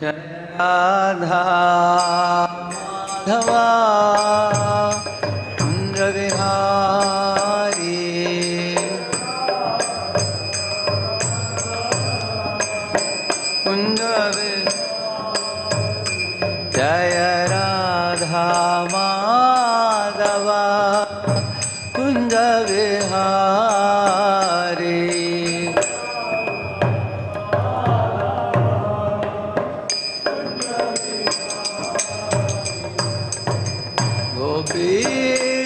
Radha Madhava Kunj Vihari Kunj Jai Radha Madhava Kunj Vihari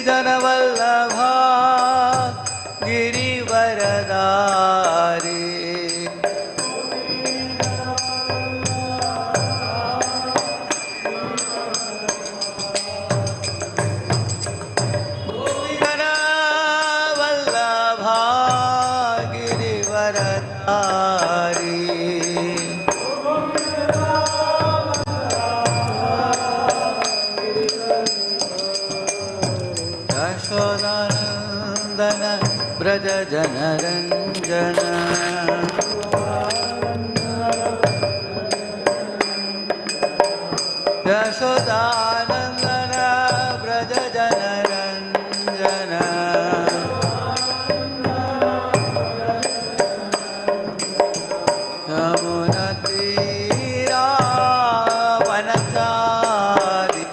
जनवल्लभा गिरिवरदारी जनवल्लभा गिरिवरदारी Yashodanandan Braj Janaranjan Yashodanandan Braj Janaranjan Yamuna Tirah वनचारी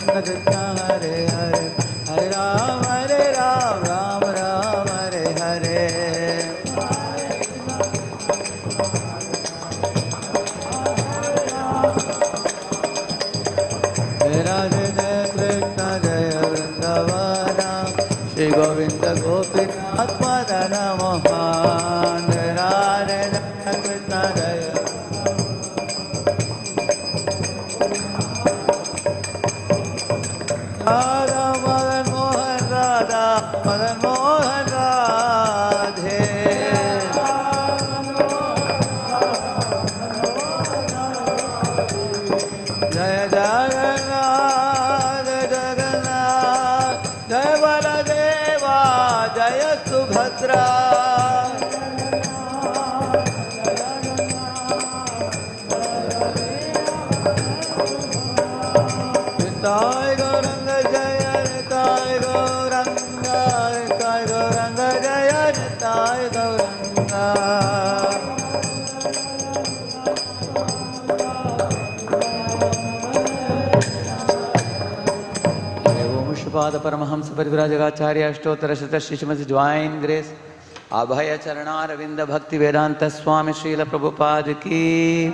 Krishna Hare Hare, Hare Ram, Ram Ram, Hare Hare. Radhe Krishna Jaya Vrindavana, Shri Govinda Gopinath Madana Mohan. Radhe Krishna Jaya Radha Madan Mohan Radha Madan Mohan Radhe. Jaya Jagannath Jagannath, Jaya Baladeva Jaya Subhadra. Nitai Gauranga Jaya Nitai Gauranga, Nitai Gauranga Jaya Nitai Gauranga. Shripada Paramahamsa Parivrajagacharya Ashtottara Shata Shrimati Divine Grace Abhaya Charana Ravinda Bhakti Vedanta Swami Srila Prabhupada Ki,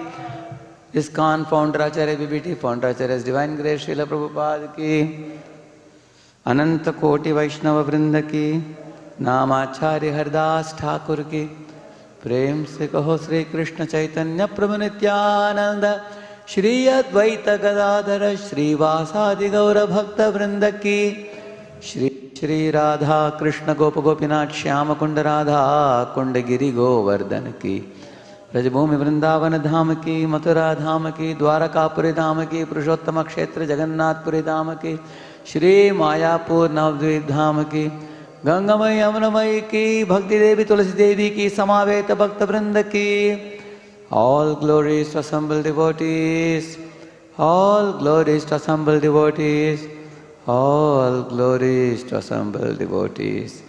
ISKCON Founder Acharya BBT, Founder Acharya's Divine Grace Srila Prabhupada Ki, Ananta Koti Vaishnava Vrinda Ki, Namacharya Haridas Thakur Ki, Prem Se Kaho Sri Krishna Chaitanya Prabhu Nityananda, Shri Advaita Gadadhara Shri Vasadi Gaura Bhakta Vrinda Ki, Shri Radha Krishna Gopa Gopinath Shyama Kunda Radha Kunda Giri Govardhan Ki, Rajabhumi Vrindavan Dham Ki, Mathura Dham Ki, Dwarakapuri Dham Ki, Purushottama Kshetra Jagannathpuri Dham Ki, Shri Mayapur Navdvip Dham Ki, Gangamai Yamunamai Ki, Bhakti Devi Tulasi Devi Ki, Samaveta Bhakta Vrinda Ki. All glories to assembled devotees, all glories to assembled devotees, all glories to assembled devotees,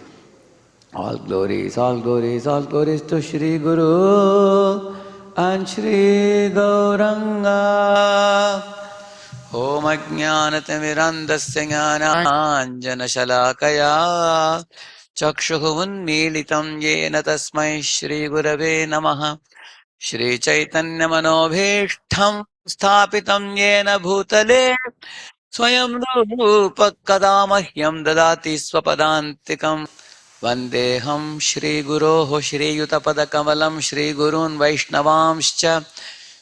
all glories, all glories, all glories to Shri Guru and Shri Gauranga. Om Ajnanatimirandasya Jnananjana Shalakaya Chakshuhu Unmilitam Yena Tasmai Shri Gurave Namaha. Shri Chaitanya Manobhishtham Sthapitam Yena Bhutale Swayam Rupa Kadamahyam Dadati Swapadantikam Vandeham Shri Guroho Shri Yutapada Kamalam Shri Gurun Vaishnavamscha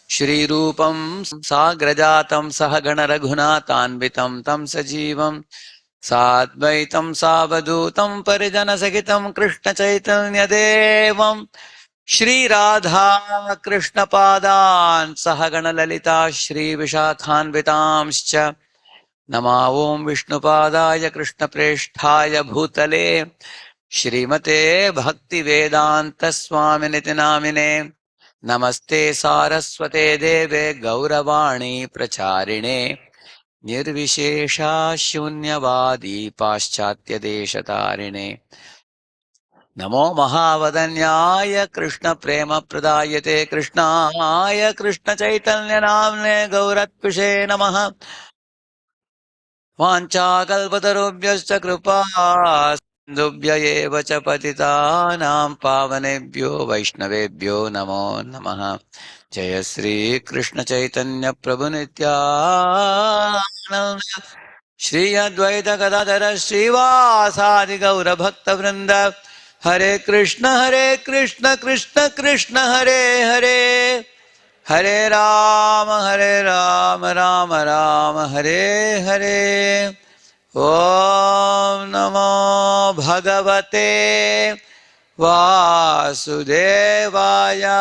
Shri Rupam Sagrajatam Sahagana Raghunatanvitam Tam Sajivam Sadvaitam Savadutam Parijana Sagitam Krishna Chaitanya Devam Shri Radha Krishna Padan Sahagana Lalita Shri Vishakhanvitamscha Nama Om Vishnu Padaya Krishna Preshthaya Bhutale Shrimate Bhakti Vedanta Swami Nitinamine Namaste Saraswate Deve Gauravani Pracharine Nirvishesha Shunyavadi Paschatya Deshatarine Namo Mahavadanyaya Krishna Prema Pradayate Krishnaya Krishna Chaitanya Namne Gauratpishe Namaha Vancha Kalpatarubhyascha Kripa Sindhubhya eva cha patitanam pavanebhyo Vaishnavebhyo Namo Namaha Jaya Sri Krishna Chaitanya Prabhu Nityananda Shri Advaita Gadadhara Srivasadi Gaura Bhakta Vrinda Hare Krishna Krishna Krishna Hare Hare Hare Rama Rama Rama Hare Hare Om Namo Bhagavate Vasudevaya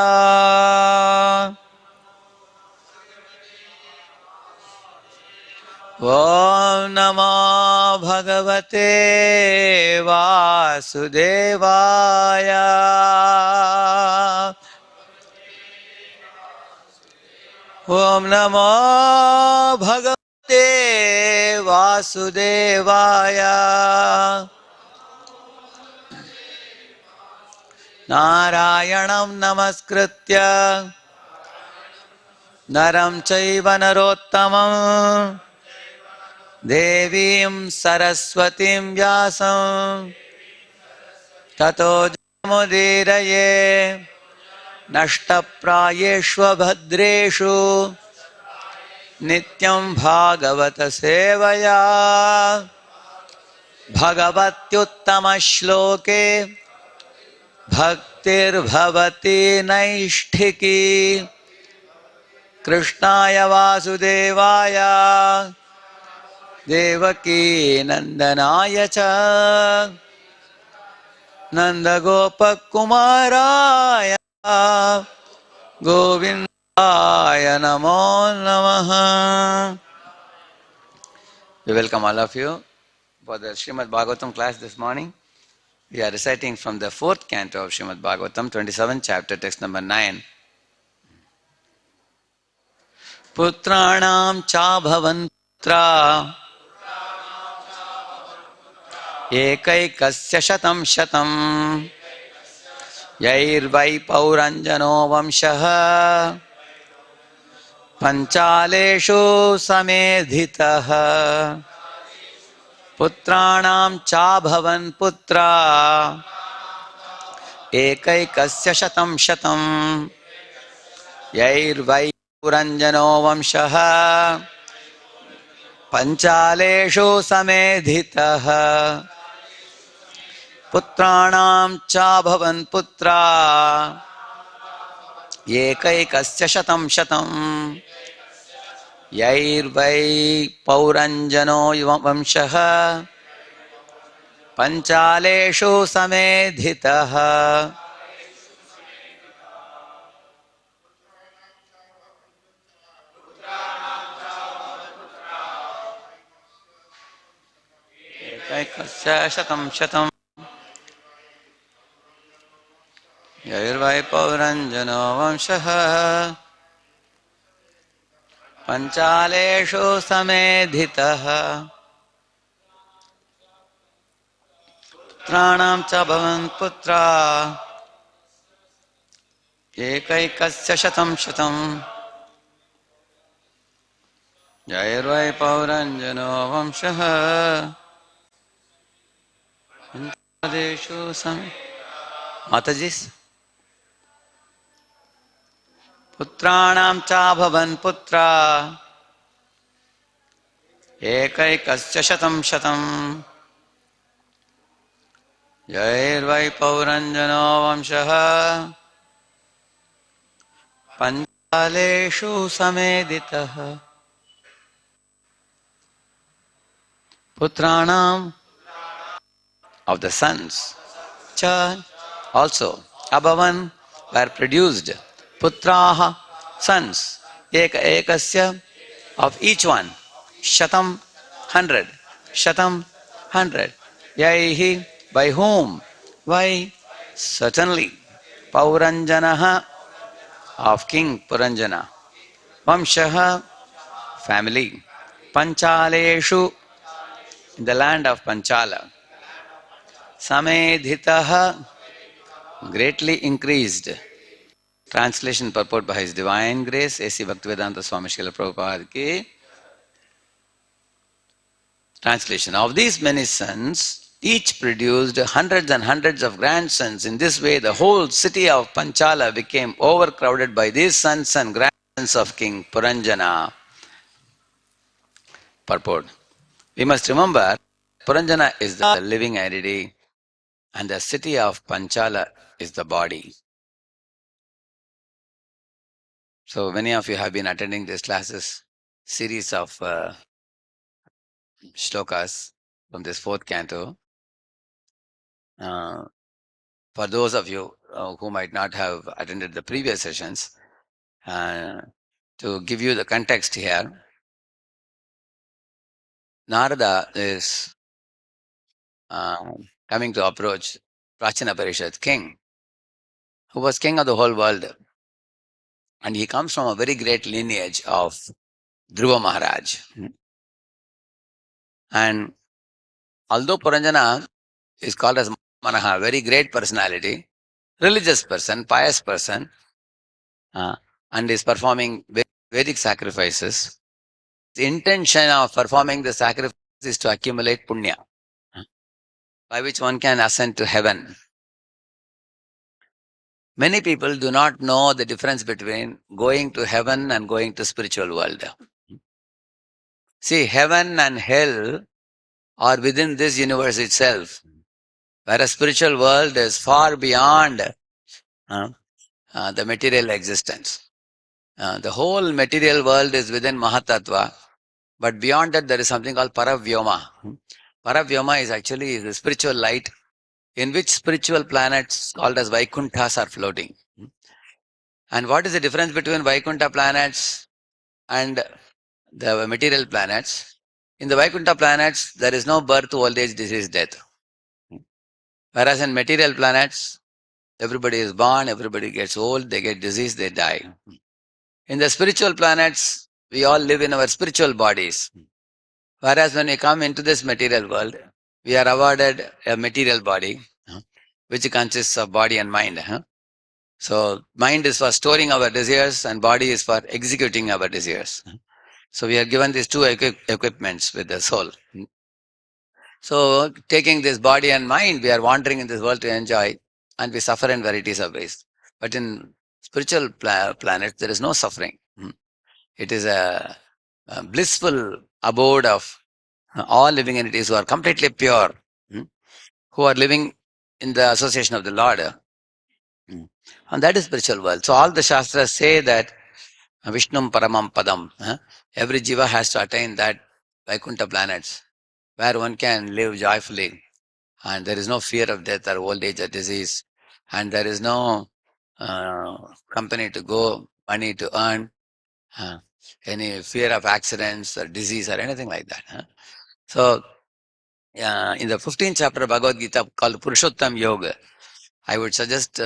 Om Namo Bhagavate Vasudevaya Om Namo Bhagavate Vasudevaya Narayanam Namaskritya Naram Chaiva Narottamam Devim Saraswatim Vyasam Tato Jamudiraye Nashtaprayeshva Bhadreshu Nityam Bhagavata Sevaya Bhagavatyuttama Shloke Bhaktir Bhavati Naishthiki Krishnaya Vasudevaya Devaki Nandanaya Cha Nandagopakumaraya Govindaya Namo Namaha. We welcome all of you for the Srimad Bhagavatam class this morning. We are reciting from the fourth canto of Srimad Bhagavatam, 27th chapter, text number 9. Putranam cha bhavan putra ekaikasya shatam shatam yairvai pauranjano vamshaha panchaleshu samedhitaha. Putranam cha bhavan putra ekaikasya shatam shatam yairvai pauranjano vamshaha panchaleshu samedhitaha. Putranam cha bhavan putra ekaikasya shatam shatam yairvai pauranjano vamshaha panchaleshu samedhitaha. Ekaikasya shatam shatam yairvai pauranjano vamshaha panchaleshu samedhitaha. Putranam cha bhavan putra ekaikasya shatam shatam yairvai pauranjano vamshaha panchaleshu samedhitaha. Matajis. Putranam cha bhavan putra ekaikasya shatam shatam yairvai pauranjano vamshaha panchaleshu samedhitaha. Putranam of the sons cha also abhavan were produced. Putraha sons ekasya of each one. Shatam 100. Shatam 100. Yaihi by whom? Why? Certainly. Pauranjanaha of King Puranjana. Vamshaha family. Panchaleshu in the land of Panchala. Samedhitaha greatly increased. Translation purport by His Divine Grace A.C. Bhaktivedanta Swami Srila Prabhupada ki. Translation. Of these many sons, each produced hundreds and hundreds of grandsons. In this way, the whole city of Panchala became overcrowded by these sons and grandsons of King Puranjana. Purport. We must remember, Puranjana is the living entity and the city of Panchala is the body. So many of you have been attending these classes, series of shlokas from this fourth canto. For those of you who might not have attended the previous sessions, to give you the context here, Narada is coming to approach Prachina Parishad king, who was king of the whole world. And he comes from a very great lineage of Dhruva Maharaj. And although Puranjana is called as Manaha, very great personality, religious person, pious person, and is performing Vedic sacrifices, The intention of performing the sacrifice is to accumulate punya, by which one can ascend to heaven. Many people do not know the difference between going to heaven and going to spiritual world. See, heaven and hell are within this universe itself, whereas spiritual world is far beyond the material existence. The whole material world is within Mahatattva, but beyond that there is something called Paravyoma. Paravyoma is actually the spiritual light in which spiritual planets called as Vaikunthas are floating. And what is the difference between Vaikuntha planets and the material planets? In the Vaikuntha planets, there is no birth, old age, disease, death. Whereas in material planets, everybody is born, everybody gets old, they get disease, they die. In the spiritual planets, we all live in our spiritual bodies. Whereas when we come into this material world, we are awarded a material body, which consists of body and mind. So mind is for storing our desires and body is for executing our desires. So we are given these two equipments with the soul. So taking this body and mind, we are wandering in this world to enjoy, and we suffer in varieties of ways. But in spiritual planets, there is no suffering. It is a blissful abode of all living entities who are completely pure, who are living in the association of the Lord. And that is spiritual world. So all the Shastras say that Vishnum Paramam Padam, every jiva has to attain that Vaikuntha planets, where one can live joyfully, and there is no fear of death or old age or disease, and there is no company to go, money to earn, any fear of accidents or disease or anything like that. So, in the 15th chapter of Bhagavad Gita called Purushottam Yoga, I would suggest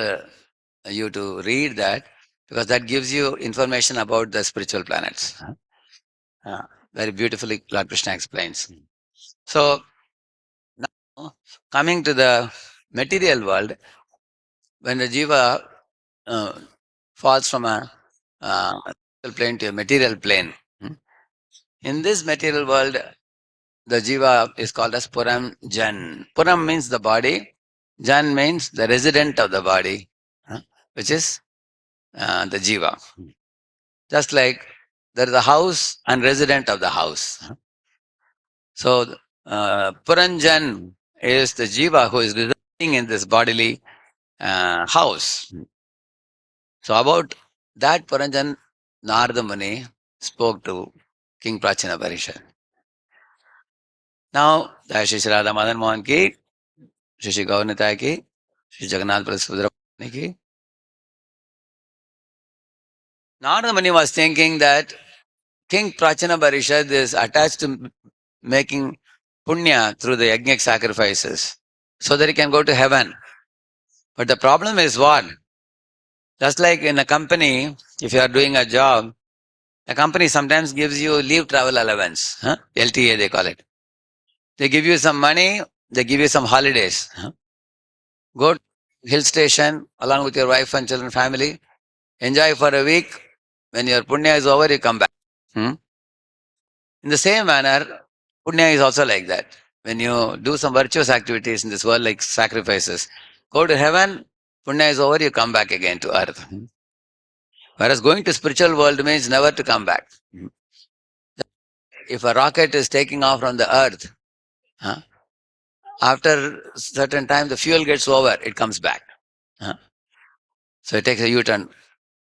you to read that, because that gives you information about the spiritual planets. Very beautifully Lord Krishna explains. So, now coming to the material world, when the jiva falls from a plane to a material plane, in this material world, the jiva is called as Puram Jan. Puram means the body, Jan means the resident of the body, which is the jiva. Just like there is a house and resident of the house. So, Puranjan is the jiva who is residing in this bodily house. So, about that Puranjan, Narada Muni spoke to King Prachina Parishad. Now, Shri Radha Madan Mohan ki, Shri Gaurnita ki, Shri Jagannath Prasudra ki. Narada Muni was thinking that King Prachina Parishad is attached to making punya through the yajnik sacrifices so that he can go to heaven. But the problem is what? Just like in a company, if you are doing a job, a company sometimes gives you leave travel allowance, LTA they call it. They give you some money, they give you some holidays. Go to hill station along with your wife and children, family, enjoy for a week. When your punya is over, you come back. In the same manner, punya is also like that. When you do some virtuous activities in this world like sacrifices, go to heaven, punya is over, you come back again to earth. Whereas going to spiritual world means never to come back. If a rocket is taking off from the earth, after certain time the fuel gets over, it comes back. So it takes a U-turn.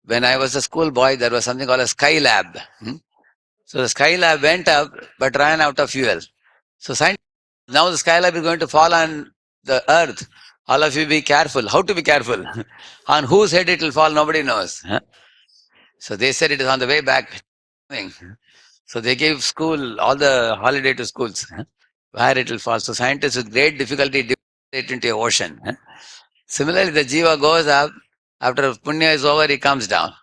When I was a school boy, there was something called a Skylab. So the Skylab went up but ran out of fuel. So now the Skylab is going to fall on the earth. All of you be careful. How to be careful? On whose head it will fall, nobody knows. So they said it is on the way back. So they gave school all the holiday to schools where it will fall. So scientists with great difficulty dip it into the ocean. Similarly, the jiva goes up. After punya is over, he comes down.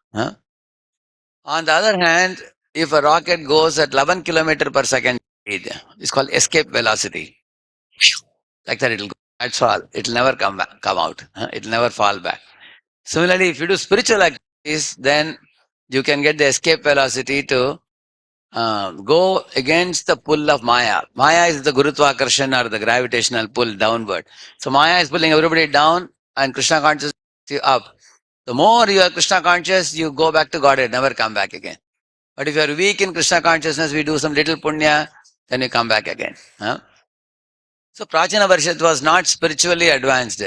On the other hand, if a rocket goes at 11 kilometers per second speed, it's called escape velocity. Like that, it will go. That's all. It will never come out. It will never fall back. Similarly, if you do spiritual activities, then you can get the escape velocity to go against the pull of Maya. Maya is the Gurutvakarshana or the gravitational pull downward. So Maya is pulling everybody down and Krishna consciousness you up. The more you are Krishna conscious, you go back to Godhead, never come back again. But if you are weak in Krishna consciousness, we do some little punya, then we come back again. Huh? So Prachina Varshat was not spiritually advanced.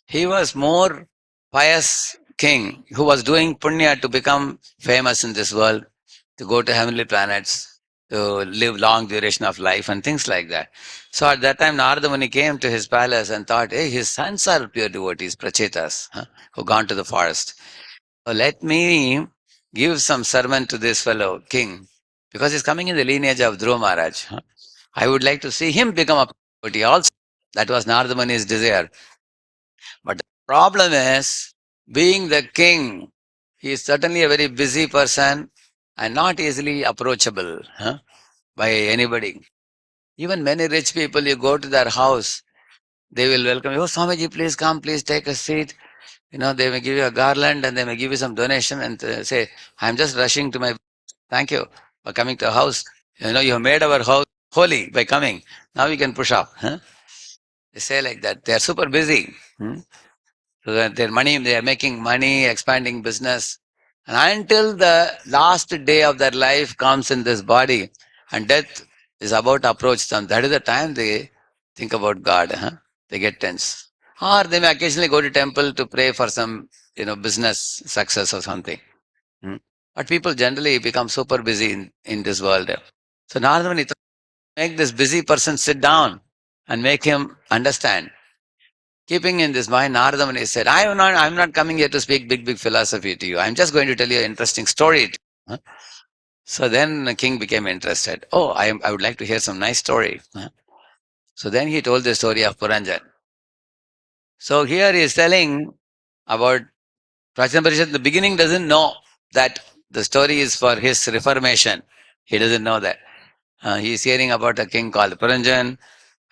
He was more pious king who was doing punya to become famous in this world, to go to heavenly planets, to live long duration of life and things like that. So at that time, Narada Muni came to his palace and thought, hey, his sons are pure devotees, prachetas, who gone to the forest. So let me give some sermon to this fellow king, because he's coming in the lineage of Dhruva Maharaj. I would like to see him become a devotee also. That was Narada Muni's desire. But the problem is, being the king, he is certainly a very busy person and not easily approachable by anybody. Even many rich people, you go to their house, they will welcome you. Oh, Swamiji, please come, please take a seat. They may give you a garland and they may give you some donation and say, I'm just rushing to my, thank you for coming to our house. You have made our house holy by coming. Now we can push up. They say like that. They are super busy. So that their money, they are making money, expanding business. And until the last day of their life comes in this body and death is about to approach them, that is the time they think about God. They get tense. Or they may occasionally go to temple to pray for some, business success or something. But people generally become super busy in this world. So Narada Muni thought, make this busy person sit down and make him understand. Keeping in this mind, Narada Muni said, I'm not coming here to speak big philosophy to you. I'm just going to tell you an interesting story. So then the king became interested. Oh, I would like to hear some nice story. So then he told the story of Puranjan. So here he is telling about Prachina Parishad. The beginning doesn't know that the story is for his reformation. He doesn't know that. He is hearing about a king called Puranjan.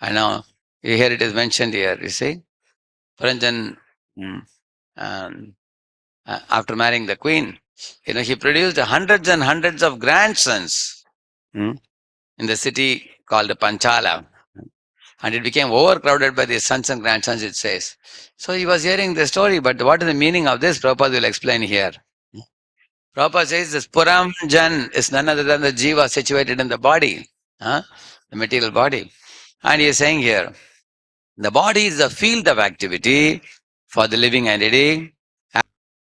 And now here it is mentioned here, you see. Puranjan, after marrying the queen, he produced hundreds and hundreds of grandsons in the city called Panchala. And it became overcrowded by the sons and grandsons, it says. So he was hearing the story, but what is the meaning of this? Prabhupada will explain here. Prabhupada says this Puramjan is none other than the jiva situated in the body, the material body. And he is saying here, the body is the field of activity for the living entity.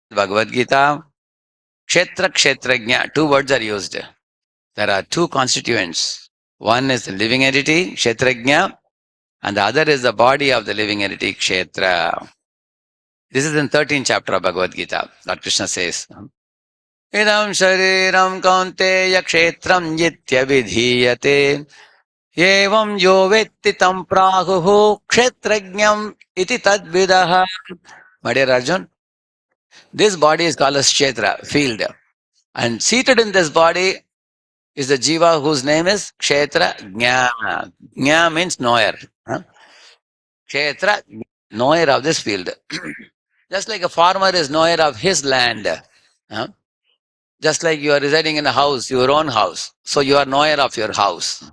Bhagavad Gita, Kshetra, Kshetrajna, two words are used. There are two constituents. One is the living entity, Kshetrajna, and the other is the body of the living entity, Kshetra. This is in 13th chapter of Bhagavad Gita. Lord Krishna says, Idam shariram kaunteya kshetram yitya vidhiyate evam yo vetti tam prahuhu kshetrajnam iti tadvidaha. My dear Arjun, this body is called as Kshetra, field. And seated in this body is the jiva whose name is Kshetra Jna. Jna means knower. Kshetra, knower of this field. Just like a farmer is knower of his land. Just like you are residing in a house, your own house. So you are knower of your house.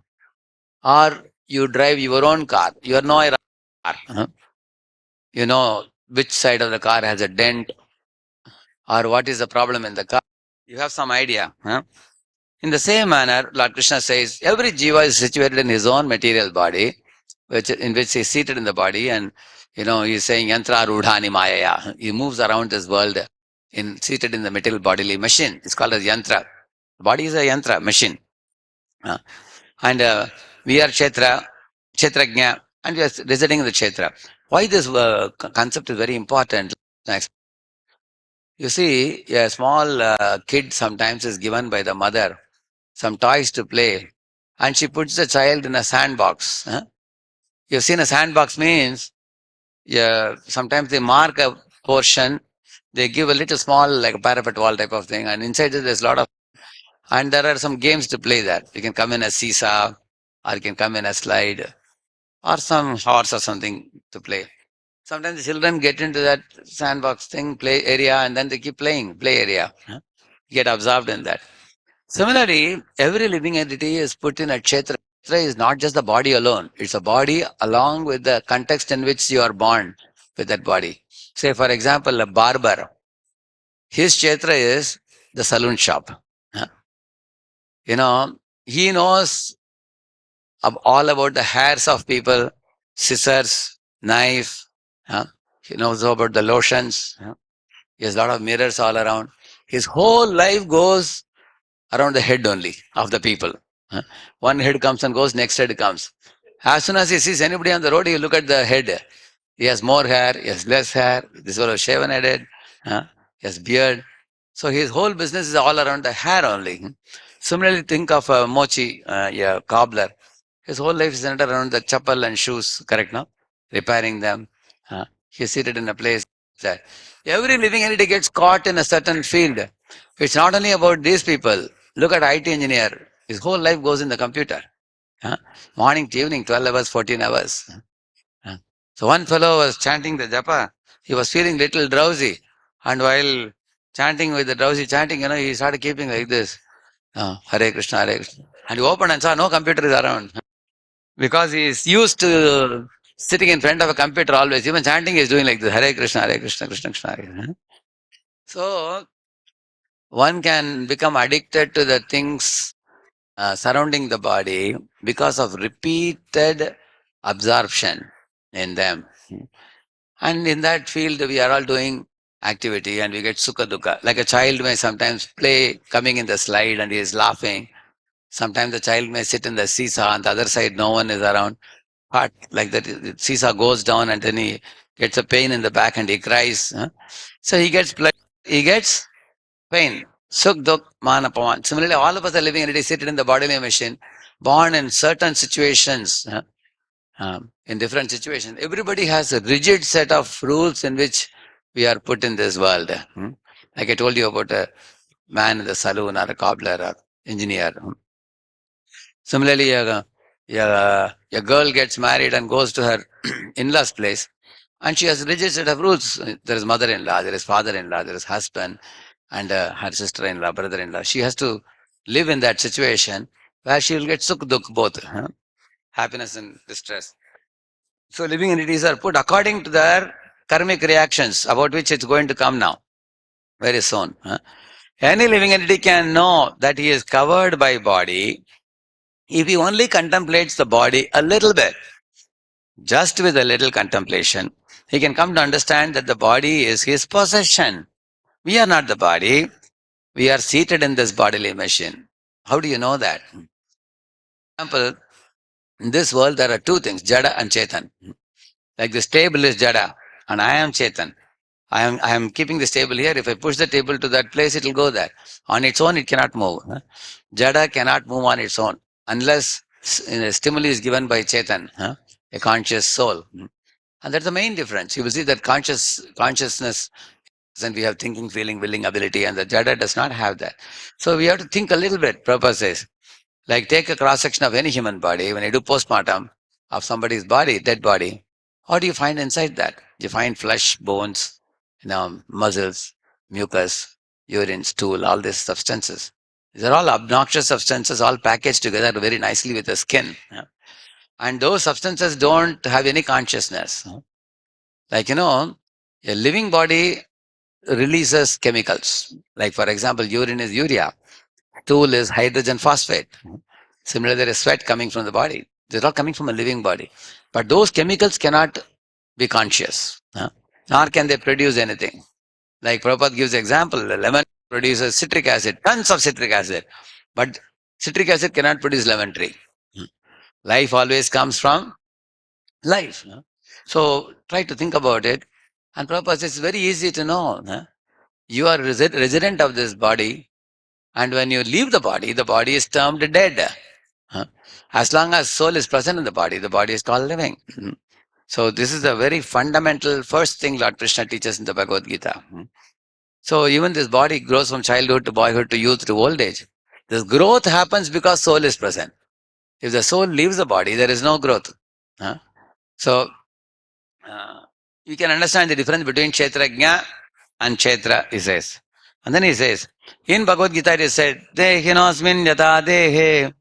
Or you drive your own car. You are knower of the car. You know which side of the car has a dent or what is the problem in the car. You have some idea. In the same manner, Lord Krishna says, every jiva is situated in his own material body, in which he is seated in the body, and he is saying yantra rudhani maya. He moves around this world seated in the material bodily machine. It's called as yantra. The body is a yantra, machine. And we are kshetrajna, and we are residing in the kshetra. Why this concept is very important? You see, a small kid sometimes is given by the mother some toys to play, and she puts the child in a sandbox. You've seen a sandbox means, sometimes they mark a portion, they give a little small, like a parapet wall type of thing, and inside it there's a lot of, and there are some games to play there. You can come in a seesaw, or you can come in a slide, or some horse or something to play. Sometimes the children get into that sandbox thing, play area, and then they keep playing, play area. Get absorbed in that. Similarly, every living entity is put in a kshetra. Kshetra is not just the body alone. It's a body along with the context in which you are born with that body. Say, for example, a barber. His kshetra is the saloon shop. Huh? You know, he knows all about the hairs of people, scissors, knife. Huh? He knows about the lotions. Huh? He has a lot of mirrors all around. His whole life goes around the head only of the people. Huh? One head comes and goes, next head comes. As soon as he sees anybody on the road, he look at the head. He has more hair, he has less hair. This one was shaven headed. Huh? He has beard. So his whole business is all around the hair only. Similarly, think of a mochi, yeah, cobbler. His whole life is centered around the chappal and shoes, correct now? Repairing them. He's seated in a place that every living entity gets caught in a certain field. It's not only about these people. Look at IT engineer. His whole life goes in the computer. Huh? Morning to evening, 12 hours, 14 hours. Huh? So one fellow was chanting the japa. He was feeling little drowsy. And while chanting with the drowsy chanting, he started keeping like this. Hare Krishna, Hare Krishna. And he opened and saw no computer is around. Because he is used to sitting in front of a computer always. Even chanting is doing like this. Hare Krishna, Hare Krishna, Krishna Krishna, Hare Krishna. So one can become addicted to the things surrounding the body because of repeated absorption in them. And in that field, we are all doing activity and we get sukha dukkha. Like a child may sometimes play coming in the slide and he is laughing. Sometimes the child may sit in the seesaw on the other side, no one is around. But like that, the seesaw goes down and then he gets a pain in the back and he cries. So he gets pain. Sukh, dukh, man, apaman. Similarly, all of us are living already seated in the bodily machine, born in certain situations, in different situations. Everybody has a rigid set of rules in which we are put in this world. Like I told you about a man in the saloon or a cobbler or engineer. Similarly, a girl gets married and goes to her in-laws place, and she has a rigid set of rules. There is mother-in-law, there is father-in-law, there is husband, and her sister-in-law, brother-in-law. She has to live in that situation where she will get sukh dukh both, happiness and distress. So living entities are put according to their karmic reactions, about which it's going to come now, very soon. Any living entity can know that he is covered by body if he only contemplates the body a little bit. Just with a little contemplation, he can come to understand that the body is his possession. We are not the body. We are seated in this bodily machine. How do you know that? For example, in this world, there are two things, Jada and Chetan. Like this table is Jada, and I am Chetan. I am keeping this table here. If I push the table to that place, it will go there. On its own, it cannot move. Jada cannot move on its own unless stimuli is given by Chetan, a conscious soul. And that's the main difference. You will see that consciousness, and we have thinking, feeling, willing ability, and the Jada does not have that. So we have to think a little bit, Prabhupada says. Like take a cross-section of any human body. When you do postmortem of somebody's body, dead body, what do you find inside that? You find flesh, bones, muscles, mucus, urine, stool, all these substances. These are all obnoxious substances, all packaged together very nicely with the skin. And those substances don't have any consciousness. Like, a living body releases chemicals. Like, for example, urine is urea. Stool is hydrogen phosphate. Similarly, there is sweat coming from the body. They're all coming from a living body. But those chemicals cannot be conscious, nor can they produce anything. Like Prabhupada gives example, the lemon produces citric acid, tons of citric acid. But citric acid cannot produce lemon tree. Life always comes from life. So try to think about it. And Prabhupada says it's very easy to know. You are resident of this body. And when you leave the body is termed dead. As long as soul is present in the body is called living. So this is the very fundamental first thing Lord Krishna teaches in the Bhagavad Gita. So even this body grows from childhood to boyhood to youth to old age. This growth happens because soul is present. If the soul leaves the body, there is no growth. So you can understand the difference between Kshetrajna and Kshetra, he says. And then he says, in Bhagavad Gita it is said, Dehinosmin yata dehe,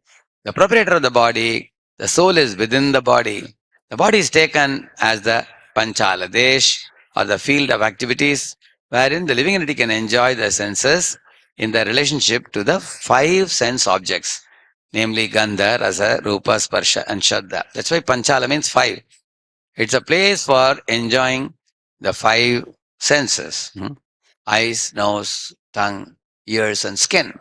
the proprietor of the body, the soul is within the body. The body is taken as the Panchala Desh, or the field of activities, wherein the living entity can enjoy the senses in their relationship to the five sense objects, namely Gandha, Rasa, Rupa, Sparsha, and Shraddha. That's why Panchala means five. It's a place for enjoying the five senses. Eyes, nose, tongue, ears, and skin.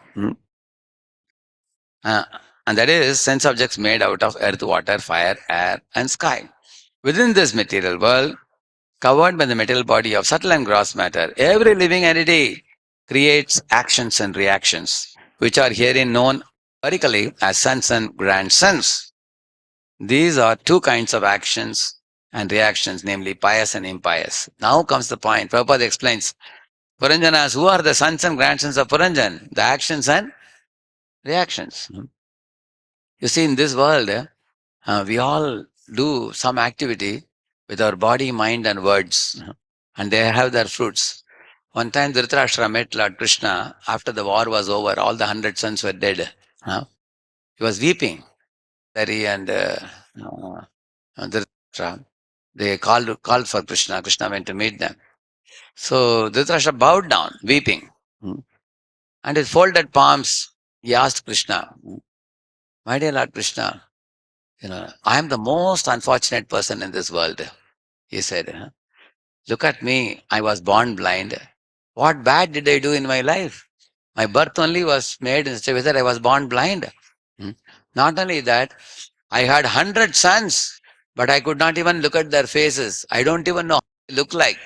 Uh, and that is sense objects made out of earth, water, fire, air, and sky. Within this material world, covered by the material body of subtle and gross matter, every living entity creates actions and reactions, which are herein known empirically as sons and grandsons. These are two kinds of actions and reactions, namely pious and impious. Now comes the point. Prabhupada explains, Puranjanas, who are the sons and grandsons of Puranjan? The actions and reactions. You see, in this world, we all do some activity with our body, mind, and words, and they have their fruits. One time, Dhritarashtra met Lord Krishna after the war was over. All the 100 sons were dead. He was weeping. Hari and Dhritarashtra, they called for Krishna. Krishna went to meet them. So Dhritarashtra bowed down, weeping, and his folded palms. He asked Krishna, "My dear Lord Krishna, I am the most unfortunate person in this world." He said, "Look at me. I was born blind. What bad did I do in my life? My birth only was made in such a way that I was born blind. Not only that, I had 100 sons, but I could not even look at their faces. I don't even know how they look like."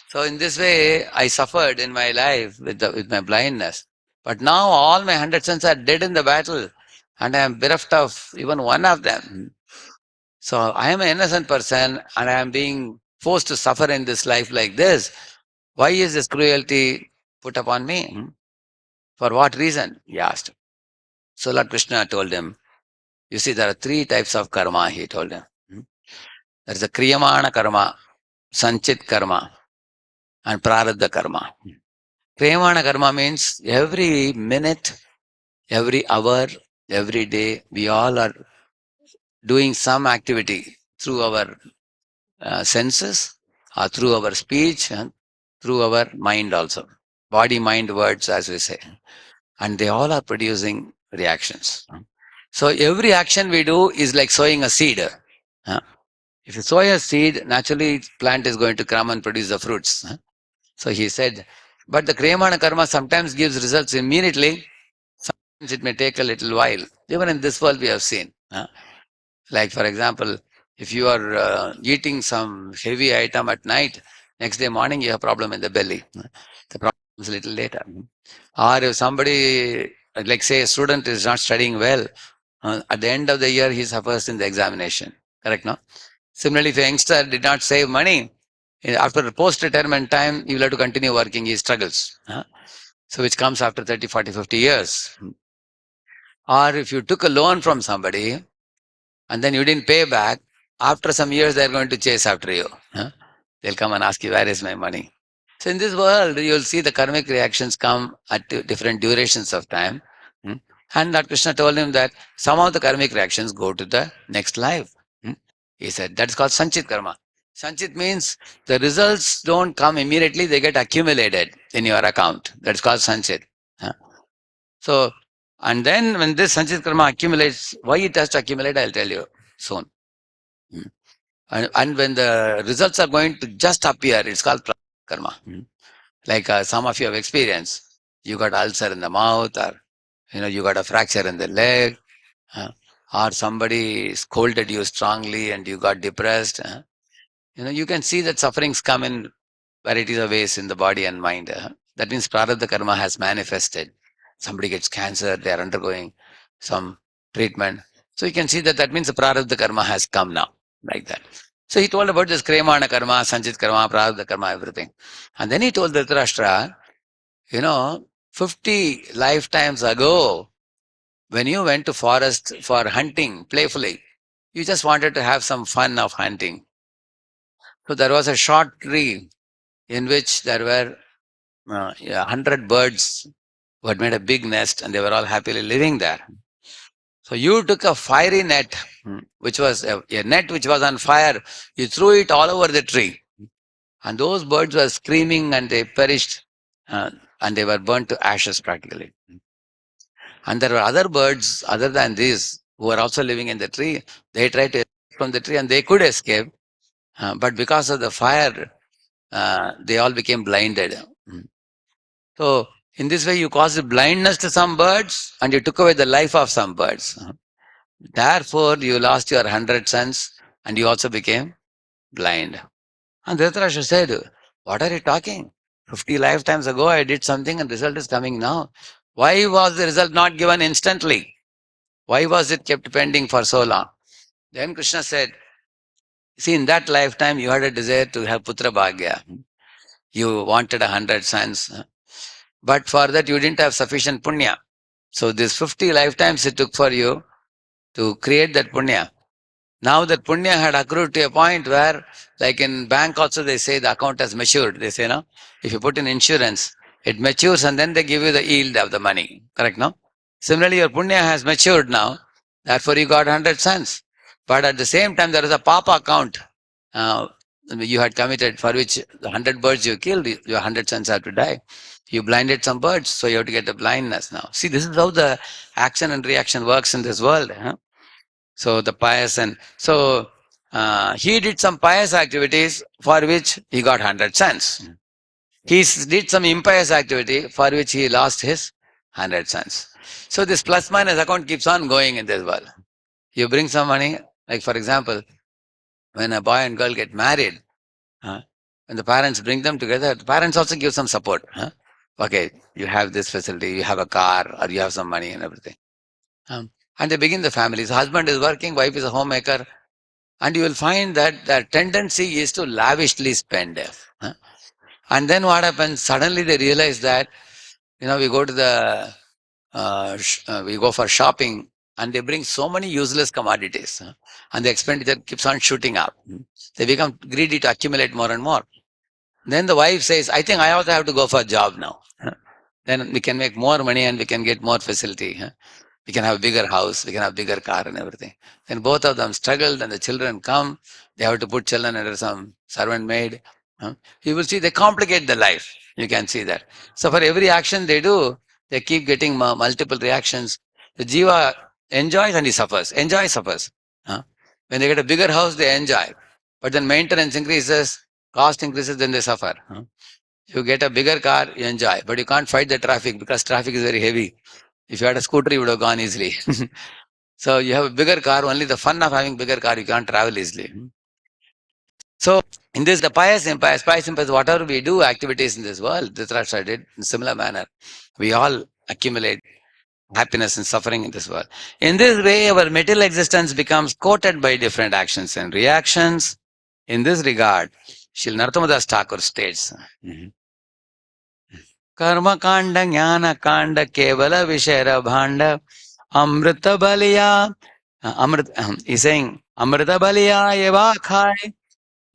So in this way, I suffered in my life with my blindness. But now all my 100 sons are dead in the battle, and I am bereft of even one of them. So I am an innocent person, and I am being forced to suffer in this life like this. Why is this cruelty put upon me? For what reason? He asked. So Lord Krishna told him, you see, there are three types of karma, he told him. There is a kriyamana karma, sanchit karma, and prarabdha karma. Kriyamana karma means every minute, every hour, every day, we all are doing some activity through our senses, or through our speech, and through our mind also. Body, mind, words, as we say. And they all are producing reactions. So every action we do is like sowing a seed. If you sow a seed, naturally plant is going to come and produce the fruits. So he said, but the kriyamana karma sometimes gives results immediately. Sometimes it may take a little while. Even in this world we have seen. Like for example, if you are eating some heavy item at night, next day morning you have problem in the belly. The problem is a little later. Or if somebody, like say a student is not studying well, at the end of the year he suffers in the examination. Correct, no? Similarly, if a youngster did not save money, after post-retirement time, he will have to continue working, he struggles. So which comes after 30, 40, 50 years. Or if you took a loan from somebody and then you didn't pay back, after some years they're going to chase after you. They'll come and ask you, where is my money? So in this world, you'll see the karmic reactions come at different durations of time. And Lord Krishna told him that some of the karmic reactions go to the next life. He said, that's called Sanchit karma. Sanchit means the results don't come immediately, they get accumulated in your account. That's called Sanchit. So, and then when this Sanchit karma accumulates, why it has to accumulate, I'll tell you soon. And when the results are going to just appear, it's called karma. Like some of you have experienced, you got ulcer in the mouth, or you got a fracture in the leg, or somebody scolded you strongly and you got depressed. You can see that sufferings come in varieties of ways in the body and mind. That means prarabdha karma has manifested. Somebody gets cancer, they are undergoing some treatment. So you can see that means the prarabdha karma has come now, like that. So he told about this kriyamana karma, sanchit karma, prarabdha karma, everything. And then he told Dhritarashtra, 50 lifetimes ago, when you went to forest for hunting playfully, you just wanted to have some fun of hunting. So there was a short tree in which there were 100 birds who had made a big nest and they were all happily living there. So you took a fiery net, which was a net which was on fire. You threw it all over the tree. And those birds were screaming and they perished uh, and they were burnt to ashes practically. And there were other birds other than these who were also living in the tree. They tried to escape from the tree and they could escape. But because of the fire, they all became blinded. Mm. So in this way, you caused blindness to some birds and you took away the life of some birds. Therefore, you lost your 100 sons and you also became blind. And Dhritarashtra said, what are you talking? 50 lifetimes ago, I did something and result is coming now. Why was the result not given instantly? Why was it kept pending for so long? Then Krishna said, see, in that lifetime, you had a desire to have Putra Bhagya. You wanted 100 sons. But for that, you didn't have sufficient punya. So this 50 lifetimes it took for you to create that punya. Now that punya had accrued to a point where, like in bank also they say the account has matured. They say, no, if you put in insurance, it matures and then they give you the yield of the money. Correct, no? Similarly, your punya has matured now. Therefore, you got 100 sons. But at the same time, there is a papa account you had committed for which the 100 birds you killed, your 100 sons have to die. You blinded some birds, so you have to get the blindness now. See, this is how the action and reaction works in this world. Huh? So the pious and so he did some pious activities for which he got 100 sons. He did some impious activity for which he lost his 100 sons. So this plus minus account keeps on going in this world. You bring some money, like for example, when a boy and girl get married, when the parents bring them together, the parents also give some support. Okay, you have this facility, you have a car, or you have some money and everything. And they begin the families. Husband is working, wife is a homemaker, and you will find that the tendency is to lavishly spend. And then what happens? Suddenly they realize that, we go to we go for shopping and they bring so many useless commodities and the expenditure keeps on shooting up. They become greedy to accumulate more and more. Then the wife says, I think I also have to go for a job now. Then we can make more money and we can get more facility. We can have a bigger house, we can have a bigger car and everything. Then both of them struggled and the children come. They have to put children under some servant maid. You will see they complicate the life. You can see that. So for every action they do, they keep getting multiple reactions. The jiva enjoys and he suffers. Enjoy, suffers. When they get a bigger house, they enjoy. But then maintenance increases, cost increases, then they suffer. You get a bigger car, you enjoy. But you can't fight the traffic because traffic is very heavy. If you had a scooter, you would have gone easily. So you have a bigger car, only the fun of having bigger car, you can't travel easily. So in this, the pious impious, whatever we do, activities in this world, Dhritarashtra did in similar manner. We all accumulate happiness and suffering in this world. In this way, our material existence becomes coated by different actions and reactions. In this regard, Srila Narottam Thakur states, Karma Kanda, Jnana Kanda, Kevala Vishera Bhanda, Amrita Baliya, he's saying, Amrita Baliya Eva Khai,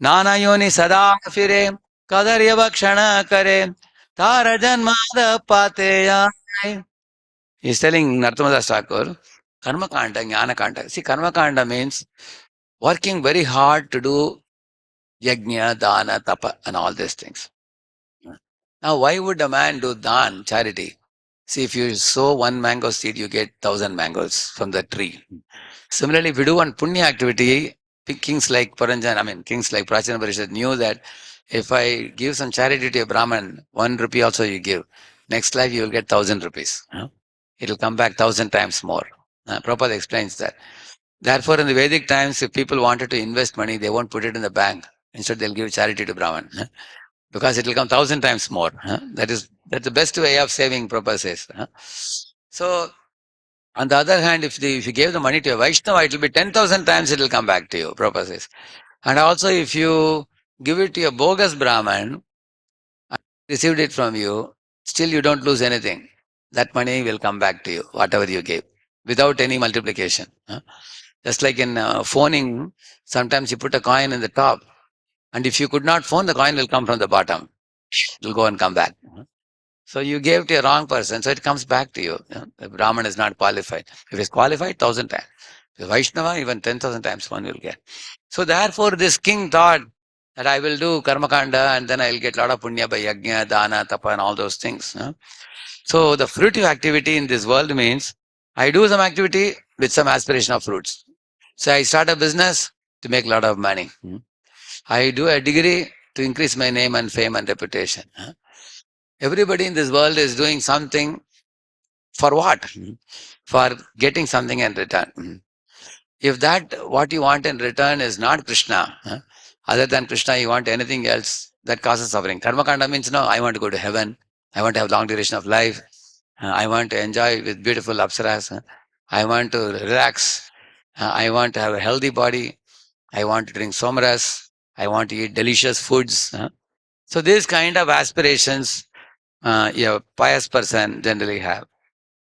Nana Yoni Sada Fire, Kadar Yeva Kshana Kare, Tara Janmada Pateya. He's telling Narottam Thakur, Karma Kanda, Jnana Kanda. See, Karma Kanda means working very hard to do yajna, dana, tapa, and all these things. Now, why would a man do dan, charity? See, if you sow one mango seed, you get 1,000 mangoes from the tree. Similarly, if you do one punya activity, kings like kings like Prachina Parishad knew that if I give some charity to a Brahman, 1 rupee also you give, next life you will get 1,000 rupees. It will come back 1,000 times more. Prabhupada explains that. Therefore, in the Vedic times, if people wanted to invest money, they won't put it in the bank. Instead, they'll give charity to Brahman. Because it will come 1,000 times more. That's the best way of saving, Prabhupada says. So, on the other hand, if you gave the money to a Vaishnava, it will be 10,000 times it will come back to you, Prabhupada says. And also, if you give it to a bogus Brahman, and received it from you, still you don't lose anything. That money will come back to you, whatever you gave, without any multiplication. Just like in phoning, sometimes you put a coin in the top, and if you could not phone, the coin will come from the bottom. It will go and come back. So you gave to a wrong person, so it comes back to you. The Brahman is not qualified. If he's qualified, 1,000 times. If Vaishnava, even 10,000 times one will get. So therefore, this king thought that I will do karmakanda and then I'll get a lot of punya by yajna, dana, tapa, and all those things. So the fruitive activity in this world means I do some activity with some aspiration of fruits. So I start a business to make a lot of money. I do a degree to increase my name and fame and reputation. Everybody in this world is doing something for what? For getting something in return. If that what you want in return is not Krishna, other than Krishna, you want anything else, that causes suffering. Karmakanda means no, I want to go to heaven. I want to have long duration of life. I want to enjoy with beautiful apsaras. I want to relax. I want to have a healthy body. I want to drink somaras. I want to eat delicious foods. So these kind of aspirations, a pious person generally have.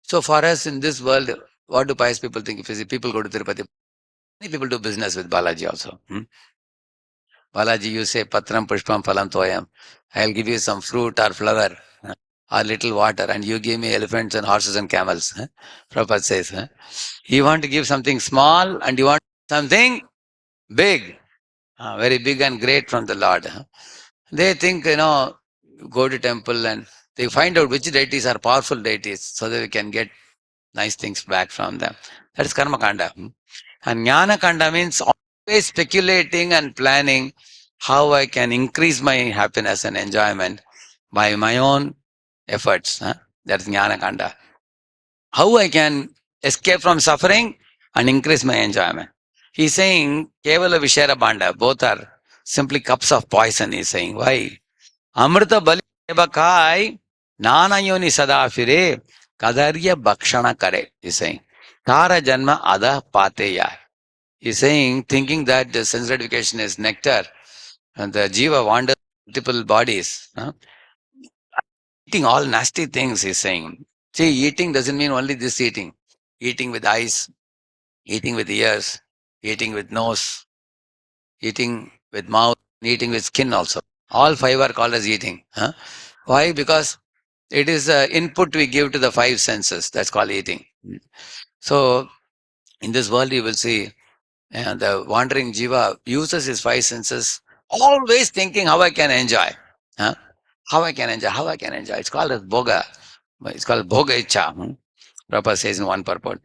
So for us in this world, what do pious people think? If you see people go to Tirupati, many people do business with Balaji also. Balaji, you say patram pushpam phalam toyam. I'll give you some fruit or flower or little water, and you give me elephants and horses and camels. Prabhupada says, you want to give something small and you want something big, very big and great from the Lord. They think, go to temple and they find out which deities are powerful deities so that we can get nice things back from them. That is karma kanda. And jnana kanda means always speculating and planning how I can increase my happiness and enjoyment by my own efforts. That is jnana kanda. How I can escape from suffering and increase my enjoyment. He's saying kevala vishera banda, both are simply cups of poison. He's saying, why? Amrita bali kai nana yoni sada fire kadarya bhakshana kare. He's saying, Tara janma ada pateya. He's saying, thinking that the sense gratification is nectar and the jiva wanders multiple bodies. Eating all nasty things, he's saying. See, eating doesn't mean only this eating. Eating with eyes, eating with ears, eating with nose, eating with mouth, eating with skin also. All five are called as eating. Why? Because it is input we give to the five senses. That's called eating. So, in this world, you will see the wandering jiva uses his five senses, always thinking how I can enjoy. How I can enjoy, how I can enjoy. It's called as bhoga. It's called bhoga icha. Prabhupada says in one purport.